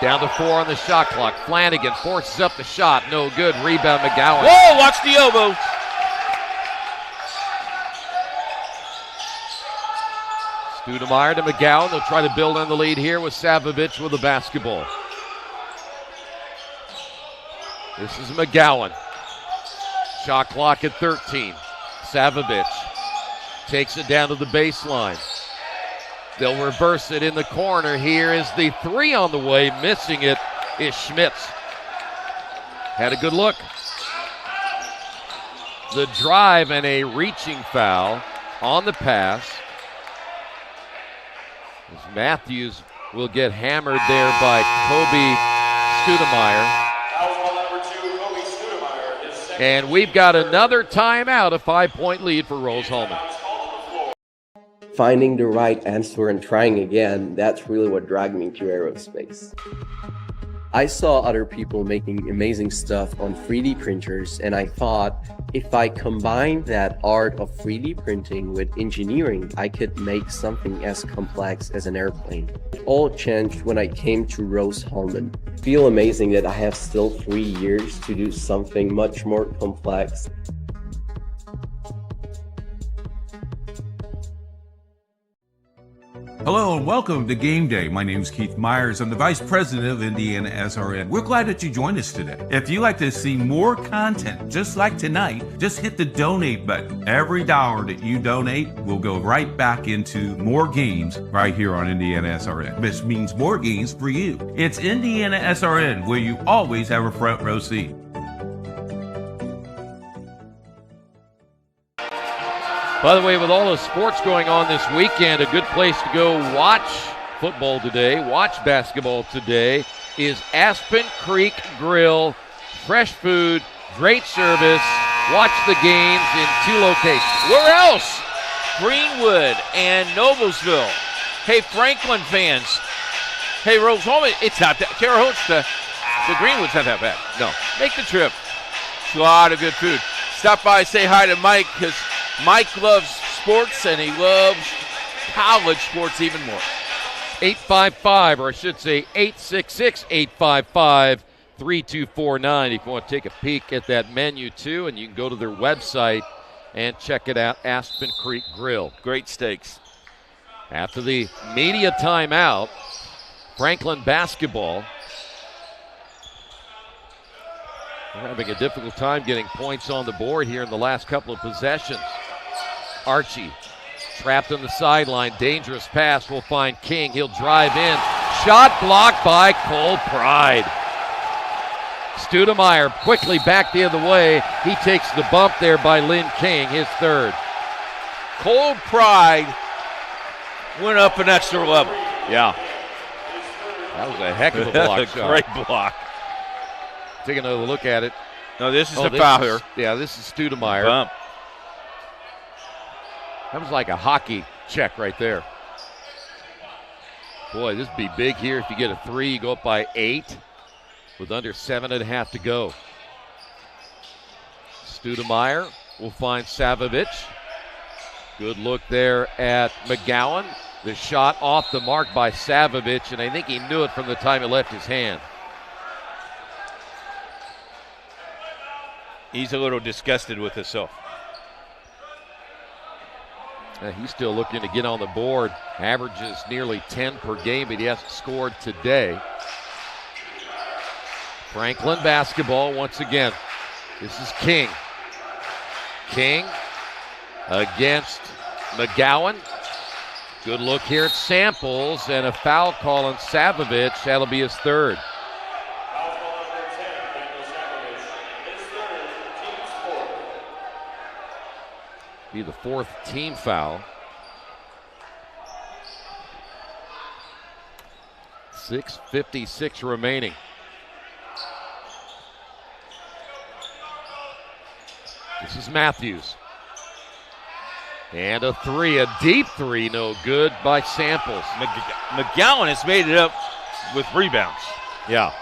Down to 4 on the shot clock. Flanagan forces up the shot. No good. Rebound McGowan. Whoa, watch the elbow. Studemeyer to McGowan. They'll try to build on the lead here with Savovich with the basketball. This is McGowan. Shot clock at 13. Savovich takes it down to the baseline. They'll reverse it in the corner. Here is the 3 on the way. Missing it is Schmitz. Had a good look. The drive and a reaching foul on the pass. As Matthews will get hammered there by Kobe Studemeyer. And we've got another timeout, a 5-point lead for Rose-Hulman. Finding the right answer and trying again, that's really what dragged me to aerospace. I saw other people making amazing stuff on 3D printers, and I thought if I combined that art of 3D printing with engineering, I could make something as complex as an airplane. It all changed when I came to Rose-Hulman. I feel amazing that I have still 3 years to do something much more complex. Hello and welcome to Game Day. My name is Keith Myers. I'm the Vice President of IndianaSRN. We're glad that you joined us today. If you'd like to see more content just like tonight, just hit the donate button. Every dollar that you donate will go right back into more games right here on IndianaSRN, which means more games for you. It's IndianaSRN, where you always have a front row seat. By the way, with all the sports going on this weekend, a good place to go watch football today, watch basketball today, is Aspen Creek Grill. Fresh food, great service. Watch the games in 2 locations. Where else? Greenwood and Noblesville. Hey, Franklin fans. Hey, Rose-Hulman, it's not that. Terre Haute to Greenwood's not that bad. No, make the trip. It's a lot of good food. Stop by, say hi to Mike, because Mike loves sports, and he loves college sports even more. 855, or I should say 866-855-3249 if you want to take a peek at that menu, too, and you can go to their website and check it out, Aspen Creek Grill. Great steaks. After the media timeout, Franklin basketball. They're having a difficult time getting points on the board here in the last couple of possessions. Archie trapped on the sideline. Dangerous pass will find King. He'll drive in. Shot blocked by Cole Pride. Studemeyer quickly back the other way. He takes the bump there by Lynn King, his third. Cole Pride went up an extra level. Yeah. That was a heck of a block shot. Great block. Take another look at it. No, this is the foul here. Yeah, this is Studemeyer. Bump. That was like a hockey check right there. Boy, this would be big here. If you get a 3, you go up by 8 with under 7.5 to go. Studemeyer will find Savovich. Good look there at McGowan. The shot off the mark by Savovich, and I think he knew it from the time it left his hand. He's a little disgusted with himself. He's still looking to get on the board. Averages nearly 10 per game, but he hasn't scored today. Franklin basketball once again. This is King. King against McGowan. Good look here at Samples, and a foul call on Savovich. That'll be his third. Be the 4th team foul. 6:56 remaining. This is Matthews. And a 3, a deep 3, no good by Samples. McGowan has made it up with rebounds. Yeah.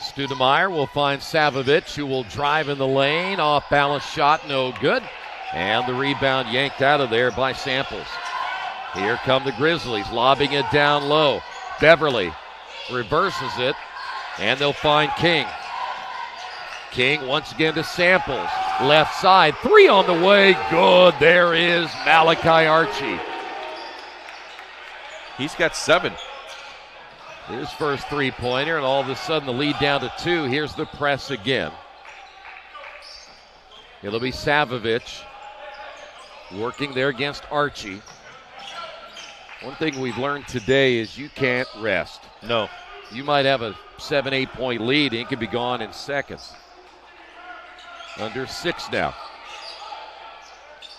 Studemeyer will find Savovich, who will drive in the lane. Off-balance shot, no good. And the rebound yanked out of there by Samples. Here come the Grizzlies, lobbing it down low. Beverly reverses it, and they'll find King. King once again to Samples. Left side, 3 on the way. Good. There is Malachi Archie. He's got 7. His first 3-pointer, and all of a sudden the lead down to 2. Here's the press again. It'll be Savovich working there against Archie. One thing we've learned today is you can't rest. No. You might have a 7-8 point lead, and it could be gone in seconds. Under 6 now.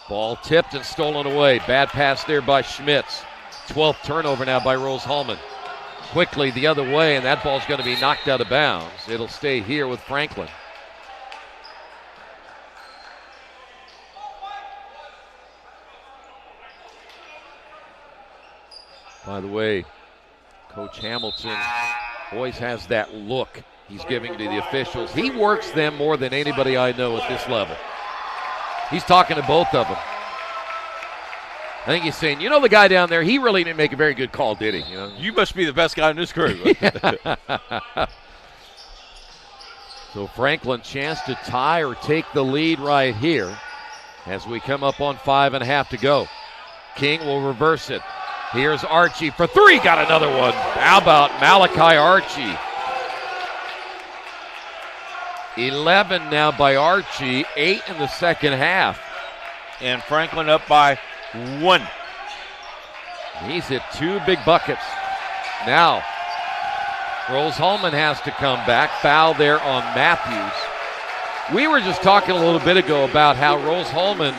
Ball tipped and stolen away. Bad pass there by Schmitz. 12th turnover now by Rose-Hulman. Quickly the other way, and that ball's going to be knocked out of bounds. It'll stay here with Franklin. By the way, Coach Hamilton always has that look he's giving to the officials. He works them more than anybody I know at this level. He's talking to both of them. I think he's saying, you know, the guy down there, he really didn't make a very good call, did he? You know? You must be the best guy in this crew. So Franklin, chance to tie or take the lead right here as we come up on 5.5 to go. King will reverse it. Here's Archie for three. Got another one. How about Malachi Archie? 11 now by Archie, 8 in the second half. And Franklin up by 1. He's hit 2 big buckets. Now, Rose-Hulman has to come back. Foul there on Matthews. We were just talking a little bit ago about how Rose-Hulman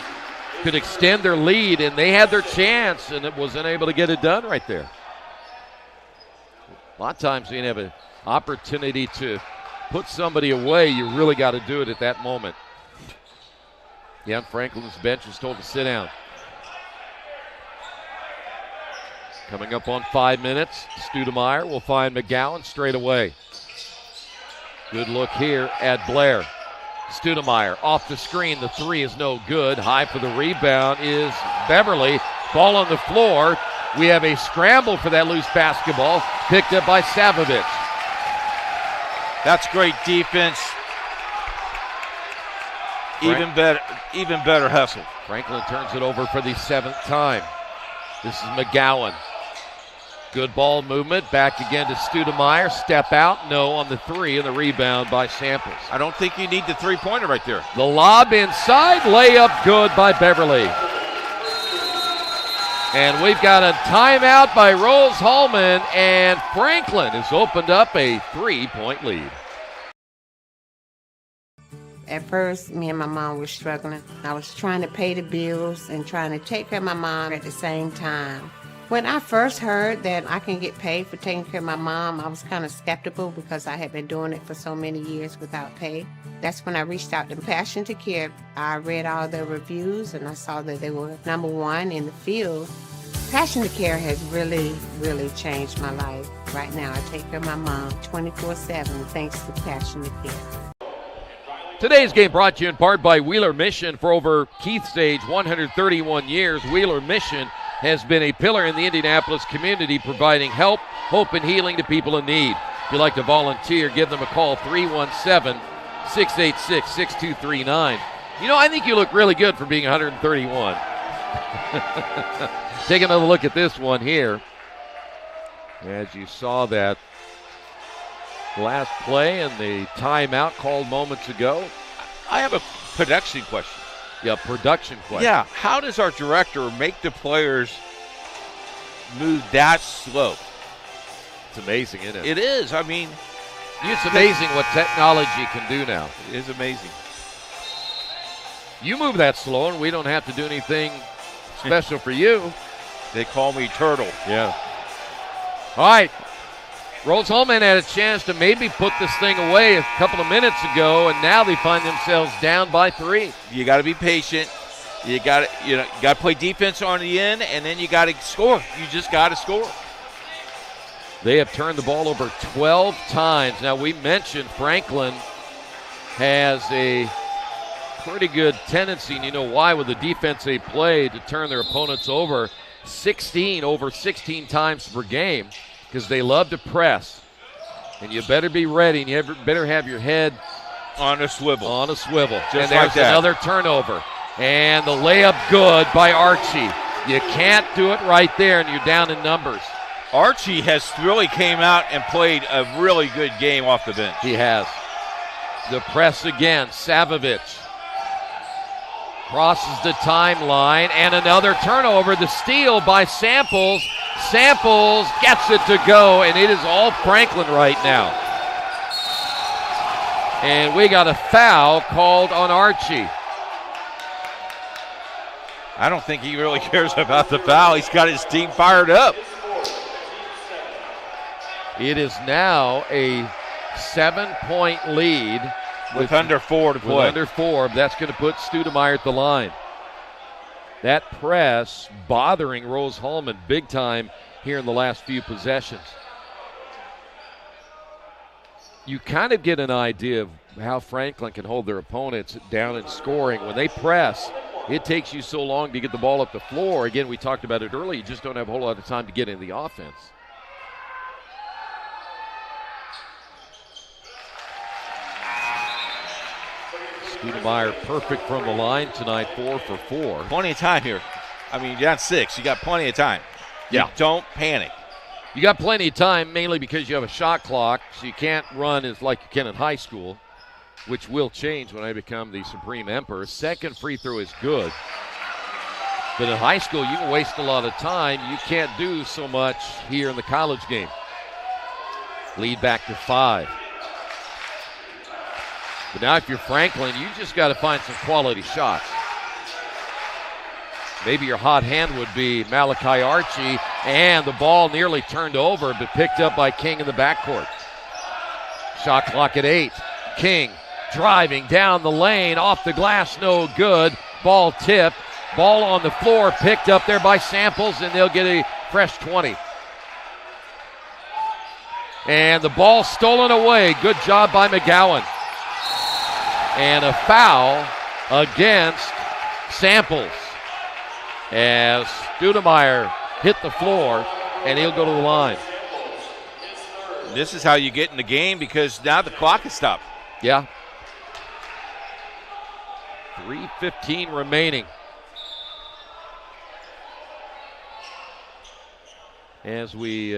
could extend their lead, and they had their chance, and it wasn't able to get it done right there. A lot of times when you have an opportunity to put somebody away, you really got to do it at that moment. Yeah, Franklin's bench is told to sit down. Coming up on 5 minutes, Studemeyer will find McGowan straight away. Good look here at Blair. Studemeyer off the screen. The three is no good. High for the rebound is Beverly. Ball on the floor. We have a scramble for that loose basketball. Picked up by Savovich. That's great defense. Even better hustle. Franklin turns it over for the 7th time. This is McGowan. Good ball movement. Back again to Studemeyer. Step out. No on the 3, and the rebound by Samples. I don't think you need the three-pointer right there. The lob inside. Layup good by Beverly. And we've got a timeout by Rose-Hulman, and Franklin has opened up a 3-point lead. At first, me and my mom were struggling. I was trying to pay the bills and trying to take care of my mom at the same time. When I first heard that I can get paid for taking care of my mom, I was kind of skeptical because I had been doing it for so many years without pay. That's when I reached out to Passion to Care. I read all the reviews and I saw that they were #1 in the field. Passion to Care has really, really changed my life. Right now, I take care of my mom 24/7 thanks to Passion to Care. Today's game brought to you in part by Wheeler Mission. For over Keith's age, 131 years, Wheeler Mission has been a pillar in the Indianapolis community, providing help, hope, and healing to people in need. If you'd like to volunteer, give them a call, 317-686-6239. You know, I think you look really good for being 131. Take another look at this one here. As you saw that last play and the timeout called moments ago. I have a production question. Yeah, production question. Yeah, how does our director make the players move that slow? It's amazing, isn't it? It is. I mean, it's amazing what technology can do now. It is amazing. You move that slow, and we don't have to do anything special for you. They call me Turtle. Yeah. All right. Rose-Hulman had a chance to maybe put this thing away a couple of minutes ago, and now they find themselves down by 3. You got to be patient. You got to play defense on the end, and then you got to score. You just got to score. They have turned the ball over 12 times. Now, we mentioned Franklin has a pretty good tendency, and you know why, with the defense they play, to turn their opponents over 16 times per game. Because they love to press. And you better be ready, and you better have your head on a swivel. Just and there's like that. Another turnover. And the layup good by Archie. You can't do it right there, and you're down in numbers. Archie has really came out and played a really good game off the bench. He has. The press again, Savovich. Crosses the timeline, and another turnover. The steal by Samples. Samples gets it to go, and it is all Franklin right now. And we got a foul called on Archie. I don't think he really cares about the foul. He's got his team fired up. It is now a 7-point lead. With under 4 to play. With under 4, that's going to put Studemeyer at the line. That press bothering Rose-Hulman big time here in the last few possessions. You kind of get an idea of how Franklin can hold their opponents down in scoring. When they press, it takes you so long to get the ball up the floor. Again, we talked about it earlier. You just don't have a whole lot of time to get in the offense. Studemeyer perfect from the line tonight, 4 for 4. Plenty of time here. I mean, you're down 6. You got plenty of time. Yeah. You don't panic. You got plenty of time, mainly because you have a shot clock, so you can't run as like you can in high school, which will change when I become the Supreme Emperor. Second free throw is good. But in high school, you can waste a lot of time. You can't do so much here in the college game. Lead back to 5. But now if you're Franklin, you just got to find some quality shots. Maybe your hot hand would be Malachi Archie, and the ball nearly turned over, but picked up by King in the backcourt. Shot clock at 8. King driving down the lane, off the glass, no good. Ball tipped. Ball on the floor, picked up there by Samples, and they'll get a fresh 20. And the ball stolen away. Good job by McGowan. And a foul against Samples as Studemeyer hit the floor, and he'll go to the line. This is how you get in the game because now the clock is stopped. Yeah. 3:15 remaining. As we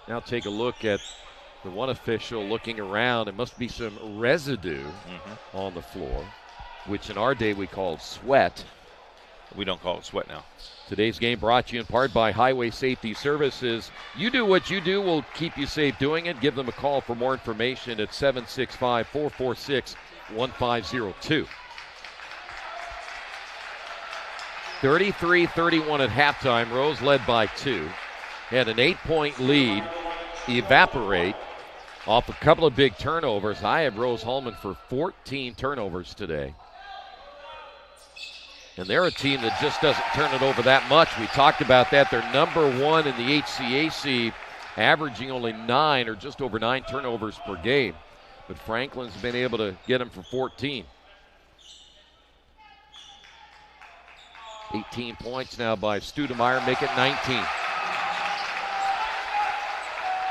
now take a look at the one official looking around, it must be some residue on the floor, which in our day we called sweat. We don't call it sweat now. Today's game brought to you in part by Highway Safety Services. You do what you do, we'll keep you safe doing it. Give them a call for more information at 765-446-1502. 33-31 at halftime. Rose led by 2. Had an 8-point lead evaporate off a couple of big turnovers. I have Rose Holman for 14 turnovers today. And they're a team that just doesn't turn it over that much. We talked about that. They're number 1 in the HCAC, averaging only 9 or just over 9 turnovers per game. But Franklin's been able to get them for 14. 18 points now by Studemeyer, make it 19.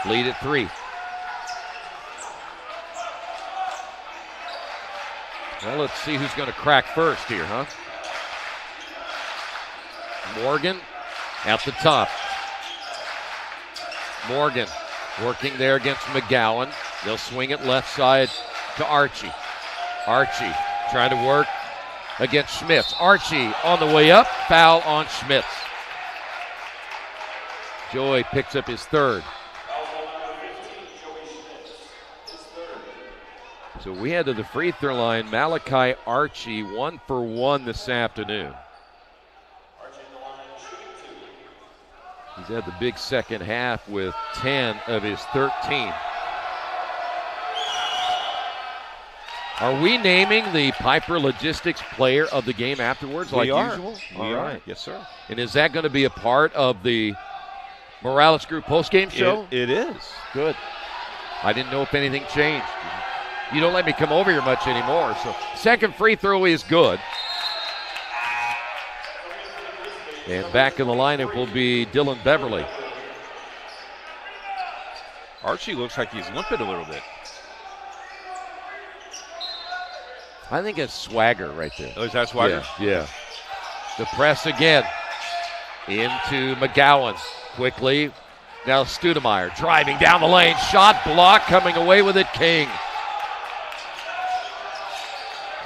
Lead at 3. Well, let's see who's going to crack first here, huh? Morgan at the top. Morgan working there against McGowan. They'll swing it left side to Archie. Archie trying to work against Schmitz. Archie on the way up. Foul on Schmitz. Joey picks up his 3rd. So we head to the free throw line. Malachi Archie 1 for 1 this afternoon. He's had the big second half with 10 of his 13. Are we naming the Piper Logistics player of the game afterwards like usual? We are. Yes, sir. And is that going to be a part of the Morales Group postgame show? It is. Good. I didn't know if anything changed. You don't let me come over here much anymore. So second free throw is good. And back in the lineup will be Dylan Beverly. Archie looks like he's limping a little bit. I think it's swagger right there. Oh, is that swagger? Yeah. The press again into McGowan. Quickly. Now Studemeyer driving down the lane. Shot block, coming away with it, King.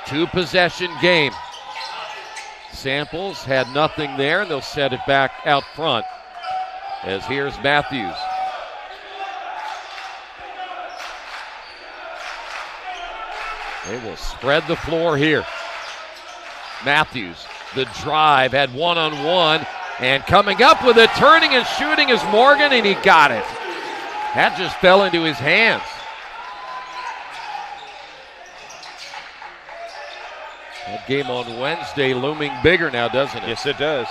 2-possession game. Samples had nothing there, and they'll set it back out front. As here's Matthews. They will spread the floor here. Matthews, the drive, had one-on-one, and coming up with it, turning and shooting is Morgan, and he got it. That just fell into his hands. That game on Wednesday looming bigger now, doesn't it? Yes, it does.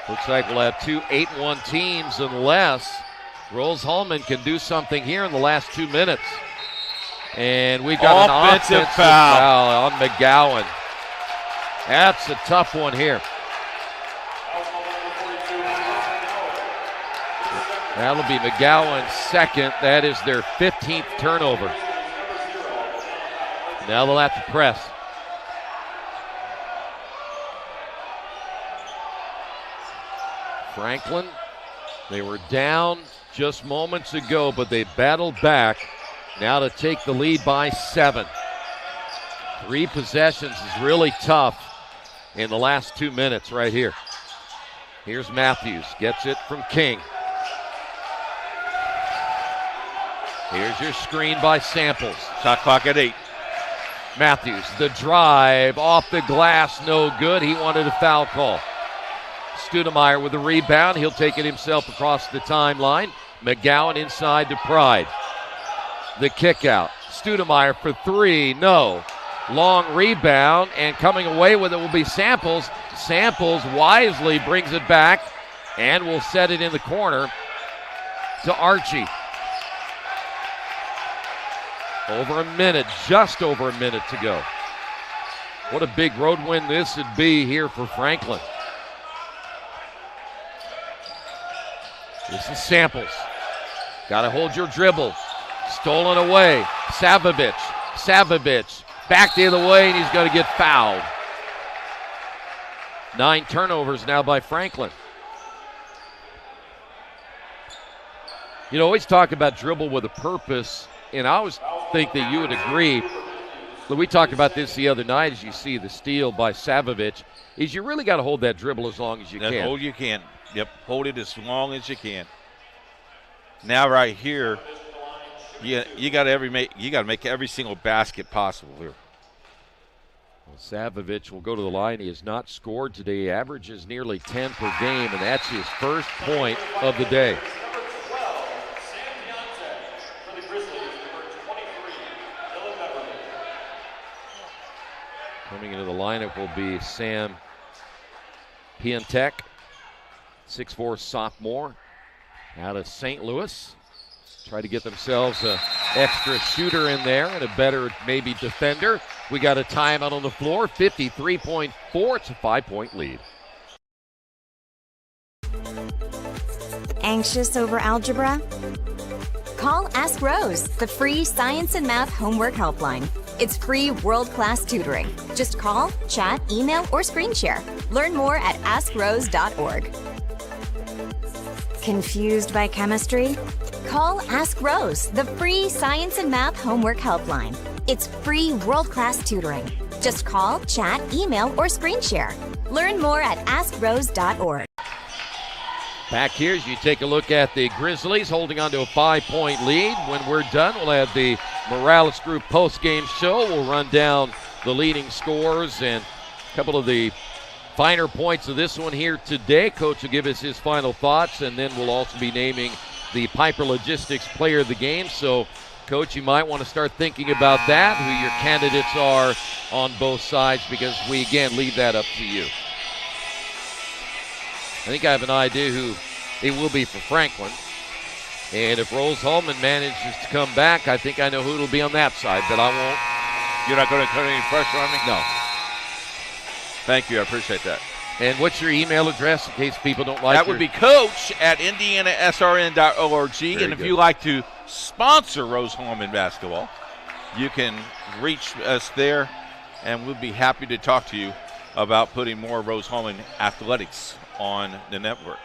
Looks like we'll have two 8-1 teams unless Rose-Hulman can do something here in the last 2 minutes. And we've got an offensive foul on McGowan. That's a tough one here. That'll be McGowan's second. That is their 15th turnover. Now they'll have to press. Franklin, they were down just moments ago, but they battled back now to take the lead by 7. 3 possessions is really tough in the last 2 minutes right here. Here's Matthews, gets it from King. Here's your screen by Samples. Shot clock at 8. Matthews, the drive off the glass, no good. He wanted a foul call. Studemeyer with the rebound. He'll take it himself across the timeline. McGowan inside to Pride. The kick out. Studemeyer for 3, no. Long rebound, and coming away with it will be Samples. Samples wisely brings it back and will set it in the corner to Archie. Over a minute, just over a minute to go. What a big road win this would be here for Franklin. This is Samples. Got to hold your dribble. Stolen away. Savovich. Back the other way, and he's going to get fouled. 9 turnovers now by Franklin. You know, always talk about dribble with a purpose, and I always think that you would agree. We talked about this the other night as you see the steal by Savovich, is you really got to hold that dribble as long as you can. Hold you can. Yep, hold it as long as you can. Now right here, you got to make every single basket possible here. Well, Savovich will go to the line. He has not scored today. He averages nearly 10 per game, and that's his first point of the day. Coming into the lineup will be Sam Piantek, 6'4" sophomore out of St. Louis. Try to get themselves an extra shooter in there and a better maybe defender. We got a timeout on the floor, 53.4. It's a 5-point lead. Anxious over algebra? Call Ask Rose, the free science and math homework helpline. It's free world-class tutoring. Just call, chat, email, or screen share. Learn more at askrose.org. Confused by chemistry? Call Ask Rose, the free science and math homework helpline. It's free world-class tutoring. Just call, chat, email, or screen share. Learn more at askrose.org. Back here as you take a look at the Grizzlies holding on to a 5-point lead. When we're done, we'll have the Morales Group post-game show. We'll run down the leading scores and a couple of the finer points of this one here today. Coach will give us his final thoughts, and then we'll also be naming the Piper Logistics Player of the Game. So, Coach, you might want to start thinking about that, who your candidates are on both sides, because we, again, leave that up to you. I think I have an idea who it will be for Franklin. And if Rose-Hulman manages to come back, I think I know who it'll be on that side, but I won't. You're not going to put any pressure on me? No. Thank you. I appreciate that. And what's your email address in case people don't like that would be coach@IndianaSRN.org. And if you like to sponsor Rose-Hulman basketball, you can reach us there, and we'll be happy to talk to you about putting more Rose-Hulman athletics on the network.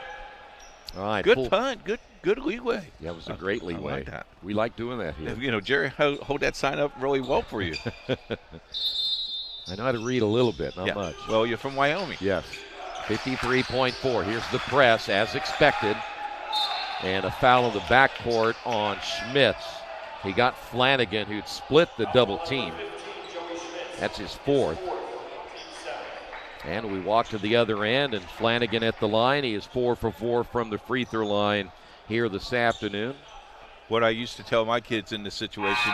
All right. Good punt. Good leeway. Yeah, it was a great leeway. I like that. We like doing that here. You know, Jerry, hold that sign up really well for you. I know how to read a little bit, not much. Well, you're from Wyoming. Yes. 53.4. Here's the press, as expected. And a foul in the backcourt on Schmitz. He got Flanagan, who'd split the double team. That's his 4th. And we walk to the other end, and Flanagan at the line. He is 4 for 4 from the free throw line here this afternoon. What I used to tell my kids in this situation,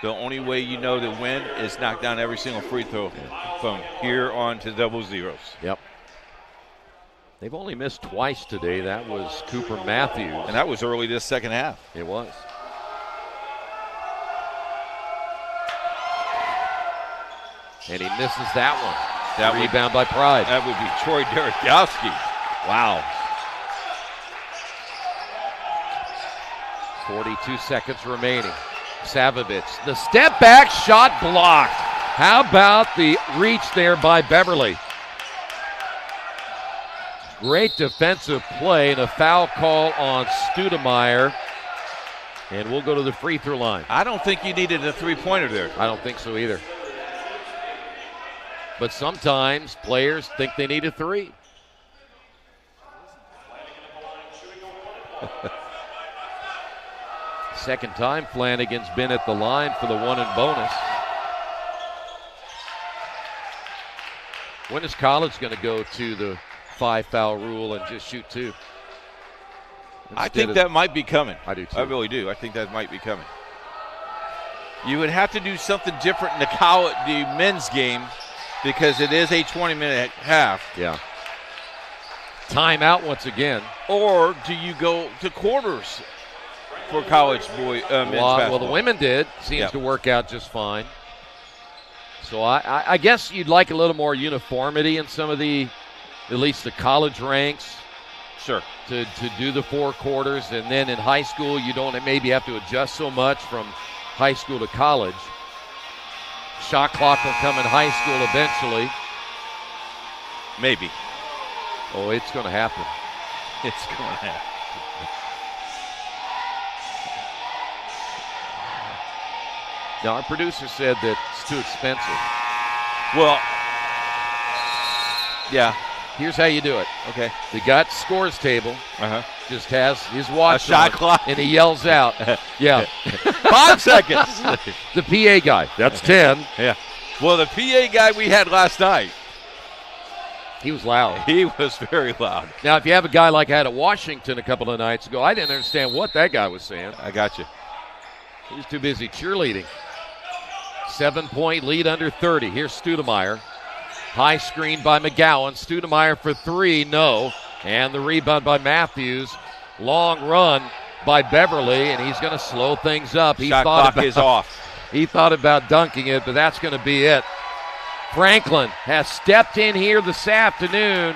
the only way you know to win is knock down every single free throw from here on to double zeros. Yep. They've only missed twice today. That was Cooper Matthews. And that was early this second half. It was. And he misses that one. That rebound by Pride. That would be Troy Derekowski. Wow. 42 seconds remaining. Savovich, the step back shot blocked. How about the reach there by Beverly? Great defensive play and a foul call on Studemeyer. And we'll go to the free throw line. I don't think you needed a three-pointer there. I don't think so either. But sometimes players think they need a three. Second time Flanagan's been at the line for the one and bonus. When is college going to go to the 5-foul rule and just shoot 2? I think that might be coming. I do too. I really do. I think that might be coming. You would have to do something different in the men's game because it is a 20-minute half. Yeah. Timeout once again. Or do you go to quarters for college men's basketball? Well, the women did. Seems to work out just fine. So I guess you'd like a little more uniformity in some of at least the college ranks. Sure. To do the 4 quarters. And then in high school, you don't maybe have to adjust so much from high school to college. Shot clock will come in high school eventually. Maybe. Oh, it's going to happen. It's going to happen. Now, our producer said that it's too expensive. Well, yeah. Here's how you do it. Okay. The got scores table. Just has his watch shot on, clock. and he yells out. Yeah. 5 seconds. The PA guy. That's 10. Yeah. Well, the PA guy we had last night. He was loud. He was very loud. Now, if you have a guy like I had at Washington a couple of nights ago, I didn't understand what that guy was saying. I got you. He was too busy cheerleading. 7-point lead under 30. Here's Studemeyer. High screen by McGowan. Studemeyer for 3, no. And the rebound by Matthews. Long run by Beverly, and he's going to slow things up. Shot clock is off. He thought about dunking it, but that's going to be it. Franklin has stepped in here this afternoon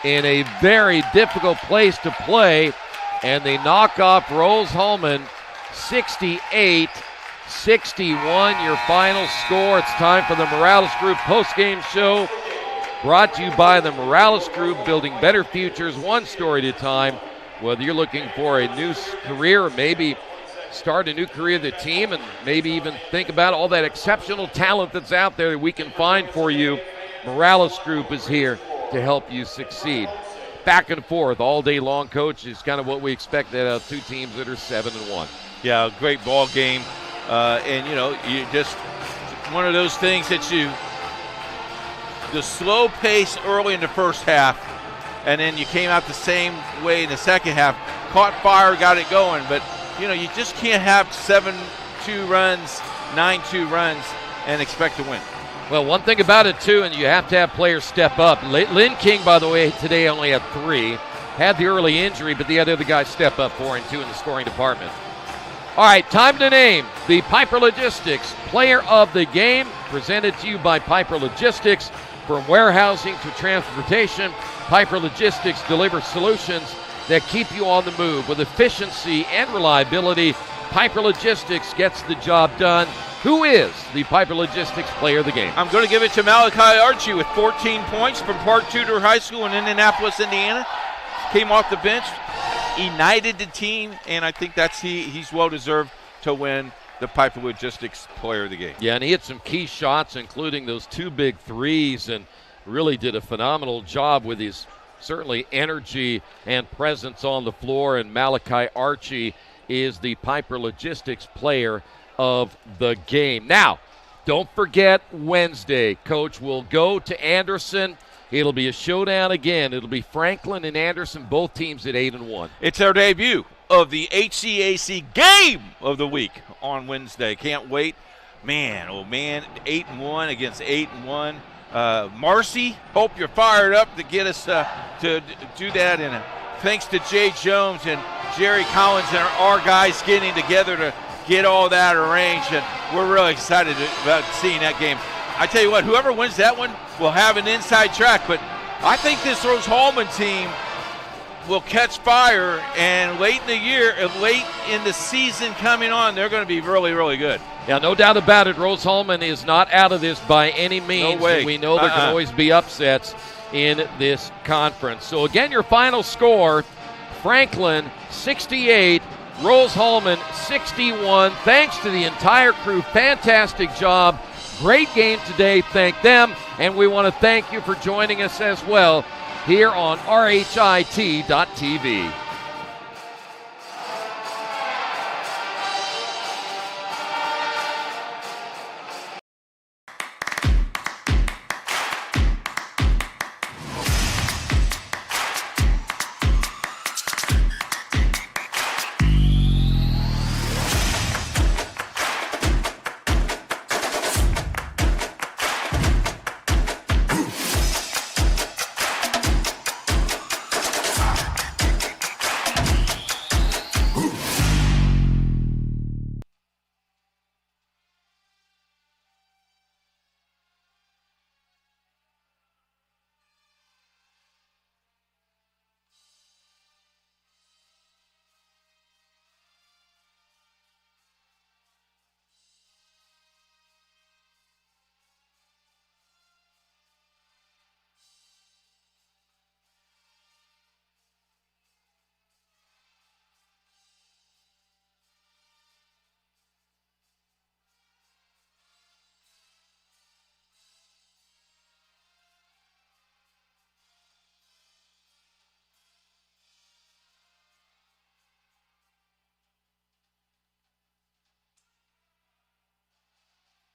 in a very difficult place to play, and they knock off Rose-Hulman 68-61, your final score. It's time for the Morales Group postgame show, brought to you by the Morales Group, building better futures one story at a time. Whether you're looking for a new career or maybe start a new career with the team and maybe even think about all that exceptional talent that's out there that we can find for you, Morales Group is here to help you succeed. Back and forth all day long, Coach, is kind of what we expect out of two teams that are 7-1. Yeah, great ball game. And, you just one of those things that the slow pace early in the first half, and then you came out the same way in the second half, caught fire, got it going, but you just can't have 7-2 runs, 9-2 runs, and expect to win. Well, one thing about it, too, and you have to have players step up. Lynn King, by the way, today only had 3. Had the early injury, but the other guys step up 4 and 2 in the scoring department. All right, time to name the Piper Logistics Player of the Game, presented to you by Piper Logistics. From warehousing to transportation, Piper Logistics delivers solutions that keep you on the move with efficiency and reliability. Piper Logistics gets the job done. Who is the Piper Logistics Player of the Game? I'm going to give it to Malachi Archie with 14 points from Park Tudor High School in Indianapolis, Indiana. Came off the bench, ignited the team, and I think he's well-deserved to win the Piper Logistics Player of the Game. Yeah, and he had some key shots, including those 2 big threes, and really did a phenomenal job with his certainly energy and presence on the floor, and Malachi Archie is the Piper Logistics Player of the Game. Now, don't forget Wednesday. Coach will go to Anderson. It'll be a showdown again. It'll be Franklin and Anderson, both teams at 8-1. It's our debut of the HCAC Game of the Week on Wednesday. Can't wait. Man, oh man, 8-1 against 8-1. Marcy, hope you're fired up to get us to do that. And thanks to Jay Jones and Jerry Collins and our guys getting together to get all that arranged. And we're really excited about seeing that game. I tell you what, whoever wins that one will have an inside track. But I think this Rose-Hulman team will catch fire, and late in the season coming on, they're going to be really, really good. Yeah, no doubt about it. Rose-Hulman is not out of this by any means. No way. We know there can always be upsets in this conference. So again, your final score, Franklin 68, Rose-Hulman 61. Thanks to the entire crew. Fantastic job. Great game today. Thank them. And we want to thank you for joining us as well here on RHIT.TV.